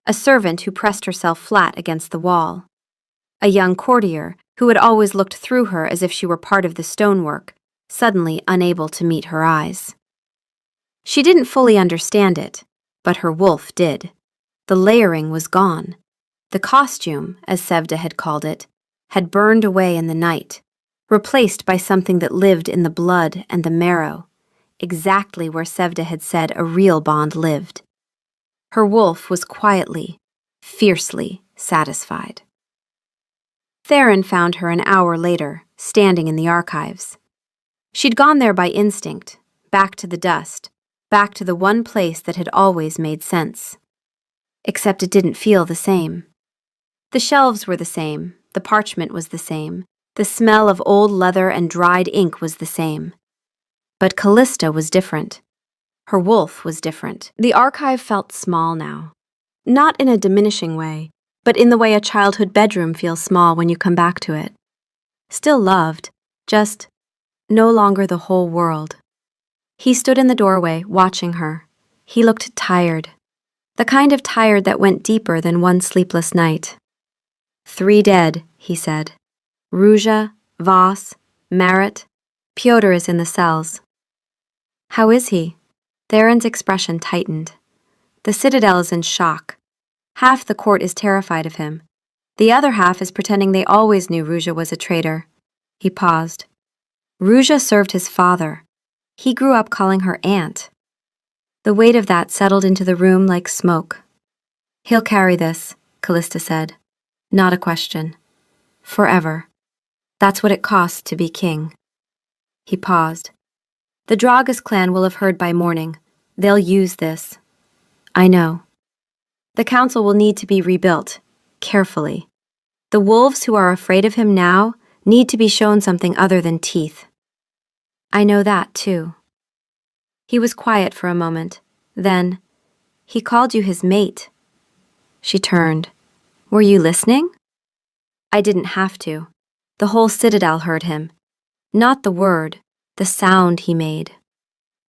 A servant who pressed herself flat against the wall. A young courtier who had always looked through her as if she were part of the stonework, suddenly unable to meet her eyes. She didn't fully understand it, but her wolf did. The layering was gone. The costume, as Sevda had called it, had burned away in the night, replaced by something that lived in the blood and the marrow, exactly where Sevda had said a real bond lived. Her wolf was quietly, fiercely satisfied. Theron found her an hour later, standing in the archives. She'd gone there by instinct, back to the dust, back to the one place that had always made sense. Except it didn't feel the same. The shelves were the same, the parchment was the same, the smell of old leather and dried ink was the same. But Callista was different. Her wolf was different. The archive felt small now. Not in a diminishing way, but in the way a childhood bedroom feels small when you come back to it. Still loved, just no longer the whole world. He stood in the doorway, watching her. He looked tired. The kind of tired that went deeper than one sleepless night. 3 dead, he said. Ruja, Voss, Marit. Pyotr is in the cells. How is he? Theron's expression tightened. The Citadel is in shock. Half the court is terrified of him. The other half is pretending they always knew Ruja was a traitor. He paused. Ruja served his father. He grew up calling her aunt. The weight of that settled into the room like smoke. He'll carry this, Callista said. Not a question. Forever. That's what it costs to be king. He paused. The Dragas clan will have heard by morning. They'll use this. I know. The council will need to be rebuilt. carefully. The wolves who are afraid of him now need to be shown something other than teeth. I know that, too. He was quiet for a moment. Then, he called you his mate. She turned. Were you listening? I didn't have to. The whole citadel heard him. Not the word, the sound he made.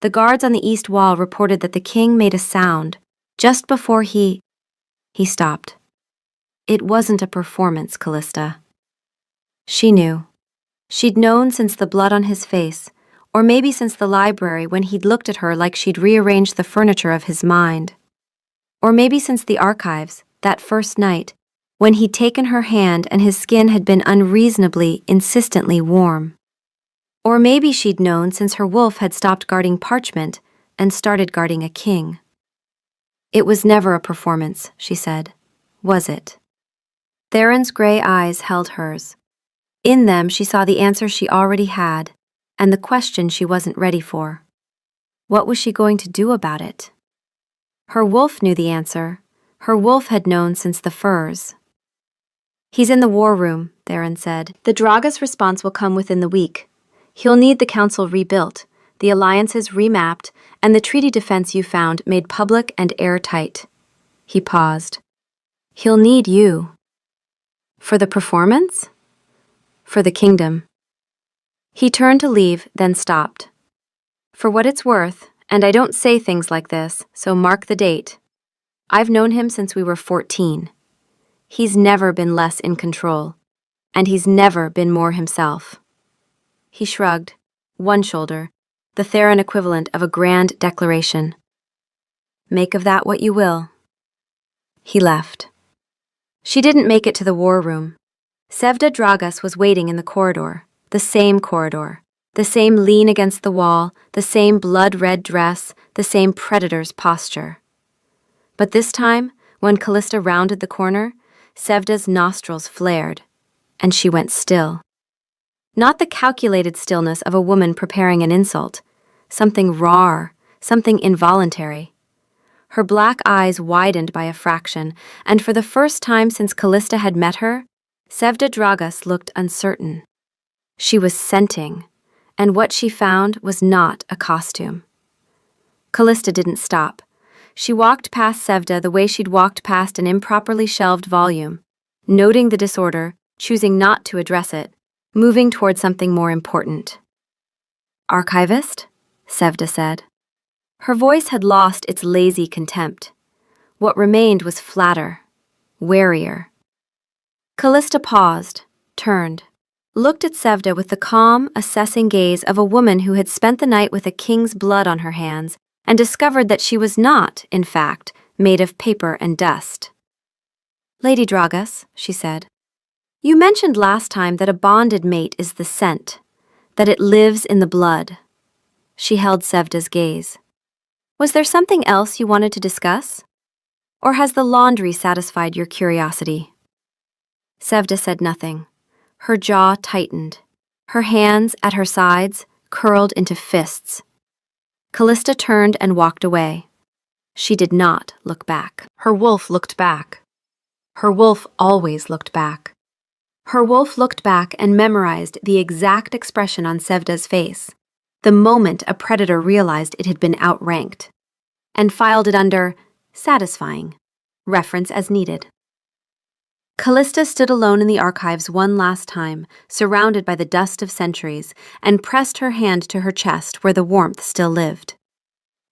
The guards on the east wall reported that the king made a sound just before he stopped. It wasn't a performance, Callista. She knew. She'd known since the blood on his face, or maybe since the library when he'd looked at her like she'd rearranged the furniture of his mind. Or maybe since the archives, that first night, when he'd taken her hand and his skin had been unreasonably, insistently warm. Or maybe she'd known since her wolf had stopped guarding parchment and started guarding a king. It was never a performance, she said. Was it? Theron's gray eyes held hers. In them she saw the answer she already had, and the question she wasn't ready for. What was she going to do about it? Her wolf knew the answer. Her wolf had known since the furs. He's in the war room, Theron said. The Draga's response will come within the week. He'll need the council rebuilt, the alliances remapped, and the treaty defense you found made public and airtight. He paused. He'll need you. For the performance? For the kingdom. He turned to leave, then stopped. For what it's worth, and I don't say things like this, so mark the date. I've known him since we were 14. He's never been less in control, and he's never been more himself. He shrugged, one shoulder, the Theron equivalent of a grand declaration. Make of that what you will. He left. She didn't make it to the war room. Sevda Dragas was waiting in the corridor, the same lean against the wall, the same blood-red dress, the same predator's posture. But this time, when Callista rounded the corner, Sevda's nostrils flared, and she went still. Not the calculated stillness of a woman preparing an insult, something raw, something involuntary. Her black eyes widened by a fraction, and for the first time since Callista had met her, Sevda Dragas looked uncertain. She was scenting, and what she found was not a costume. Callista didn't stop. She walked past Sevda the way she'd walked past an improperly shelved volume, noting the disorder, choosing not to address it, moving toward something more important. Archivist? Sevda said. Her voice had lost its lazy contempt. What remained was flatter, warier. Callista paused, turned, looked at Sevda with the calm, assessing gaze of a woman who had spent the night with a king's blood on her hands and discovered that she was not, in fact, made of paper and dust. Lady Dragas, she said, you mentioned last time that a bonded mate is the scent, that it lives in the blood. She held Sevda's gaze. Was there something else you wanted to discuss? Or has the laundry satisfied your curiosity? Sevda said nothing. Her jaw tightened. Her hands, at her sides, curled into fists. Callista turned and walked away. She did not look back. Her wolf looked back. Her wolf always looked back. Her wolf looked back and memorized the exact expression on Sevda's face, the moment a predator realized it had been outranked, and filed it under satisfying, reference as needed. Callista stood alone in the archives one last time, surrounded by the dust of centuries, and pressed her hand to her chest where the warmth still lived.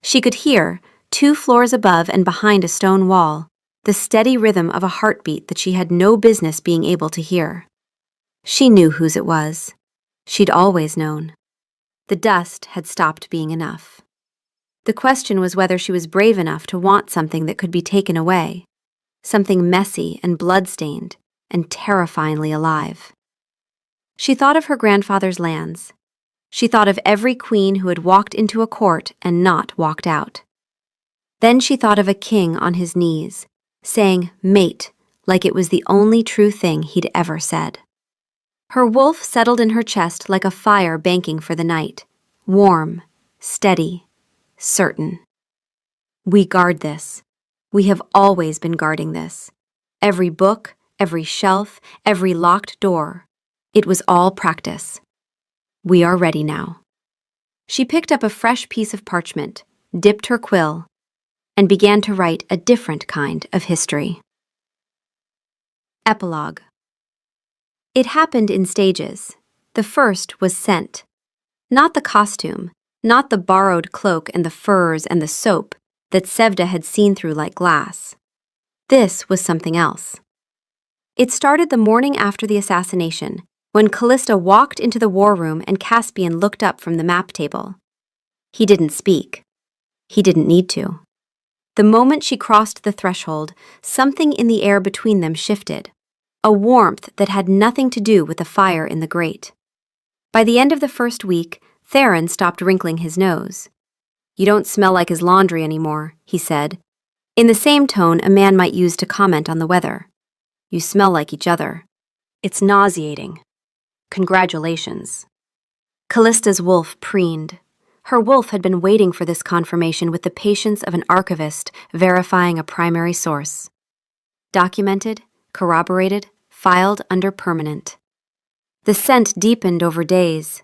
She could hear, 2 floors above and behind a stone wall, the steady rhythm of a heartbeat that she had no business being able to hear. She knew whose it was. She'd always known. The dust had stopped being enough. The question was whether she was brave enough to want something that could be taken away, something messy and blood-stained and terrifyingly alive. She thought of her grandfather's lands. She thought of every queen who had walked into a court and not walked out. Then she thought of a king on his knees, saying mate like it was the only true thing he'd ever said. Her wolf settled in her chest like a fire banking for the night, warm, steady, certain. We guard this. We have always been guarding this. Every book, every shelf, every locked door. It was all practice. We are ready now. She picked up a fresh piece of parchment, dipped her quill, and began to write a different kind of history. Epilogue. It happened in stages. The first was scent. Not the costume, not the borrowed cloak and the furs and the soap that Sevda had seen through like glass. This was something else. It started the morning after the assassination, when Callista walked into the war room and Caspian looked up from the map table. He didn't speak. He didn't need to. The moment she crossed the threshold, something in the air between them shifted, a warmth that had nothing to do with the fire in the grate. By the end of the first week, Theron stopped wrinkling his nose. "You don't smell like his laundry anymore," he said, in the same tone a man might use to comment on the weather. "You smell like each other. It's nauseating. Congratulations." Callista's wolf preened. Her wolf had been waiting for this confirmation with the patience of an archivist verifying a primary source. Documented, corroborated, filed under permanent. The scent deepened over days.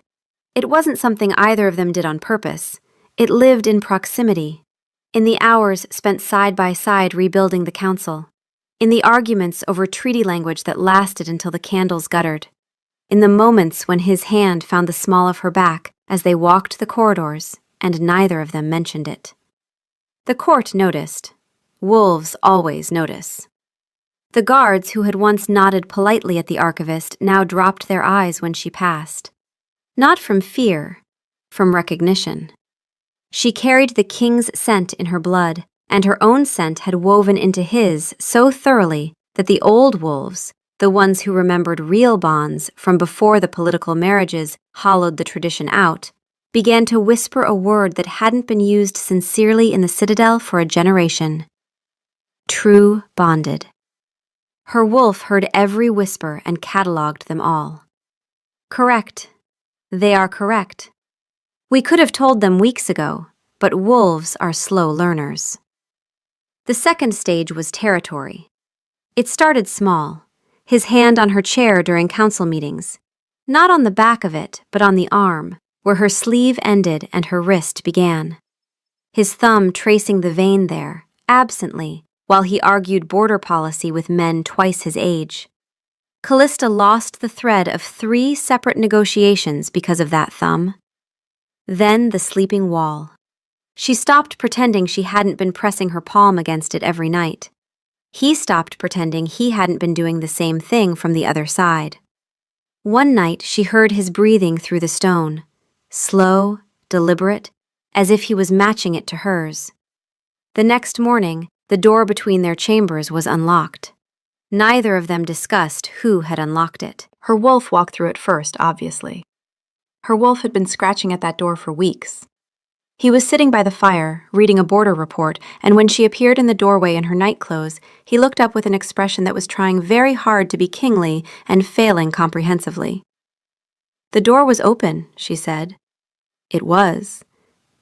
It wasn't something either of them did on purpose. It lived in proximity, in the hours spent side by side rebuilding the council, in the arguments over treaty language that lasted until the candles guttered, in the moments when his hand found the small of her back as they walked the corridors, and neither of them mentioned it. The court noticed. Wolves always notice. The guards who had once nodded politely at the archivist now dropped their eyes when she passed. Not from fear, from recognition. She carried the king's scent in her blood, and her own scent had woven into his so thoroughly that the old wolves, the ones who remembered real bonds from before the political marriages hollowed the tradition out, began to whisper a word that hadn't been used sincerely in the citadel for a generation. True bonded. Her wolf heard every whisper and catalogued them all. Correct. They are correct. We could have told them weeks ago, but wolves are slow learners. The second stage was territory. It started small. His hand on her chair during council meetings, not on the back of it, but on the arm, where her sleeve ended and her wrist began. His thumb tracing the vein there, absently, while he argued border policy with men twice his age. Callista lost the thread of 3 separate negotiations because of that thumb. Then the sleeping wall. She stopped pretending she hadn't been pressing her palm against it every night. He stopped pretending he hadn't been doing the same thing from the other side. One night she heard his breathing through the stone, slow, deliberate, as if he was matching it to hers. The next morning, the door between their chambers was unlocked. Neither of them discussed who had unlocked it. Her wolf walked through it first, obviously. Her wolf had been scratching at that door for weeks. He was sitting by the fire, reading a border report, and when she appeared in the doorway in her nightclothes, he looked up with an expression that was trying very hard to be kingly and failing comprehensively. "The door was open," she said. "It was.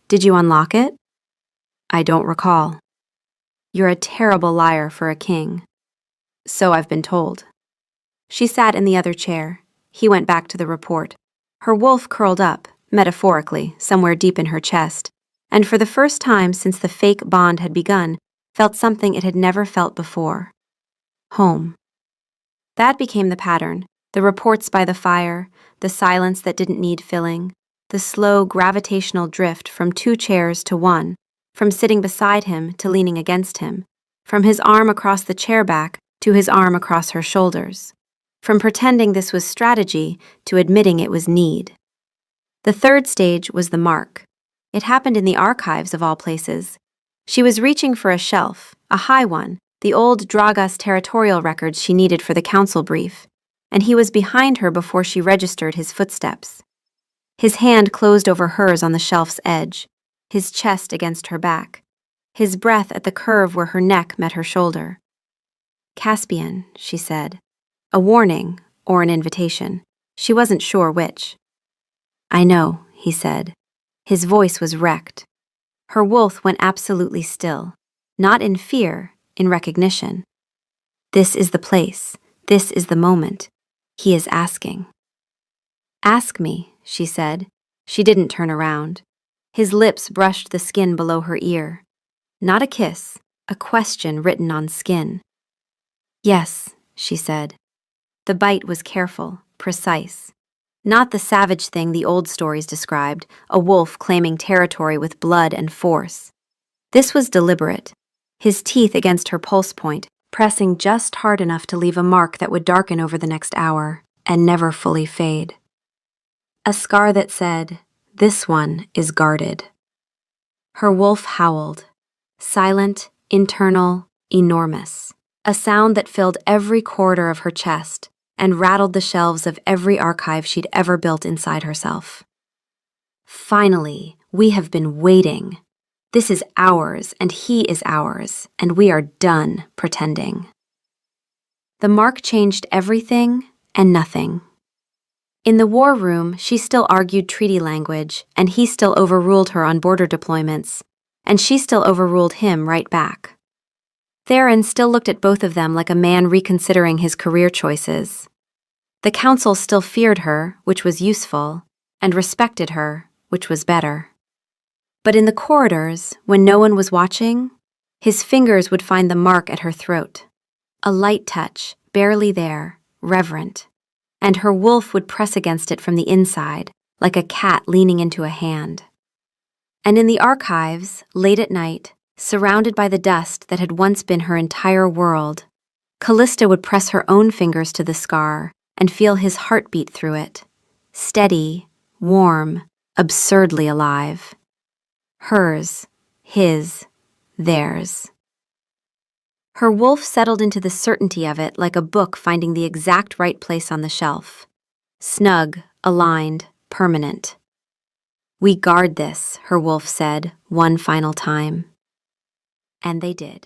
Did you unlock it?" "I don't recall." "You're a terrible liar for a king." "So I've been told." She sat in the other chair. He went back to the report. Her wolf curled up, metaphorically, somewhere deep in her chest, and for the first time since the fake bond had begun, felt something it had never felt before. Home. That became the pattern, the reports by the fire, the silence that didn't need filling, the slow gravitational drift from 2 chairs to 1, from sitting beside him to leaning against him, from his arm across the chair back to his arm across her shoulders, from pretending this was strategy to admitting it was need. The third stage was the mark. It happened in the archives of all places. She was reaching for a shelf, a high one, the old Dragas territorial records she needed for the council brief, and he was behind her before she registered his footsteps. His hand closed over hers on the shelf's edge, his chest against her back, his breath at the curve where her neck met her shoulder. "Caspian," she said. A warning or an invitation. She wasn't sure which. "I know," he said. His voice was wrecked. Her wolf went absolutely still, not in fear, in recognition. "This is the place. This is the moment. He is asking. Ask me, she said. She didn't turn around. His lips brushed the skin below her ear. Not a kiss, a question written on skin. Yes, she said. The bite was careful, precise. Not the savage thing the old stories described, a wolf claiming territory with blood and force. This was deliberate, his teeth against her pulse point, pressing just hard enough to leave a mark that would darken over the next hour and never fully fade. A scar that said, "This one is guarded." Her wolf howled, silent, internal, enormous, a sound that filled every corridor of her chest and rattled the shelves of every archive she'd ever built inside herself. Finally, we have been waiting. This is ours, and he is ours, and we are done pretending. The mark changed everything and nothing. In the war room, she still argued treaty language, and he still overruled her on border deployments, and she still overruled him right back. Theron still looked at both of them like a man reconsidering his career choices. The council still feared her, which was useful, and respected her, which was better. But in the corridors, when no one was watching, his fingers would find the mark at her throat. A light touch, barely there, reverent. And her wolf would press against it from the inside, like a cat leaning into a hand. And in the archives, late at night, surrounded by the dust that had once been her entire world, Callista would press her own fingers to the scar and feel his heartbeat through it, steady, warm, absurdly alive. Hers, his, theirs. Her wolf settled into the certainty of it like a book finding the exact right place on the shelf. Snug, aligned, permanent. We guard this, her wolf said, one final time. And they did.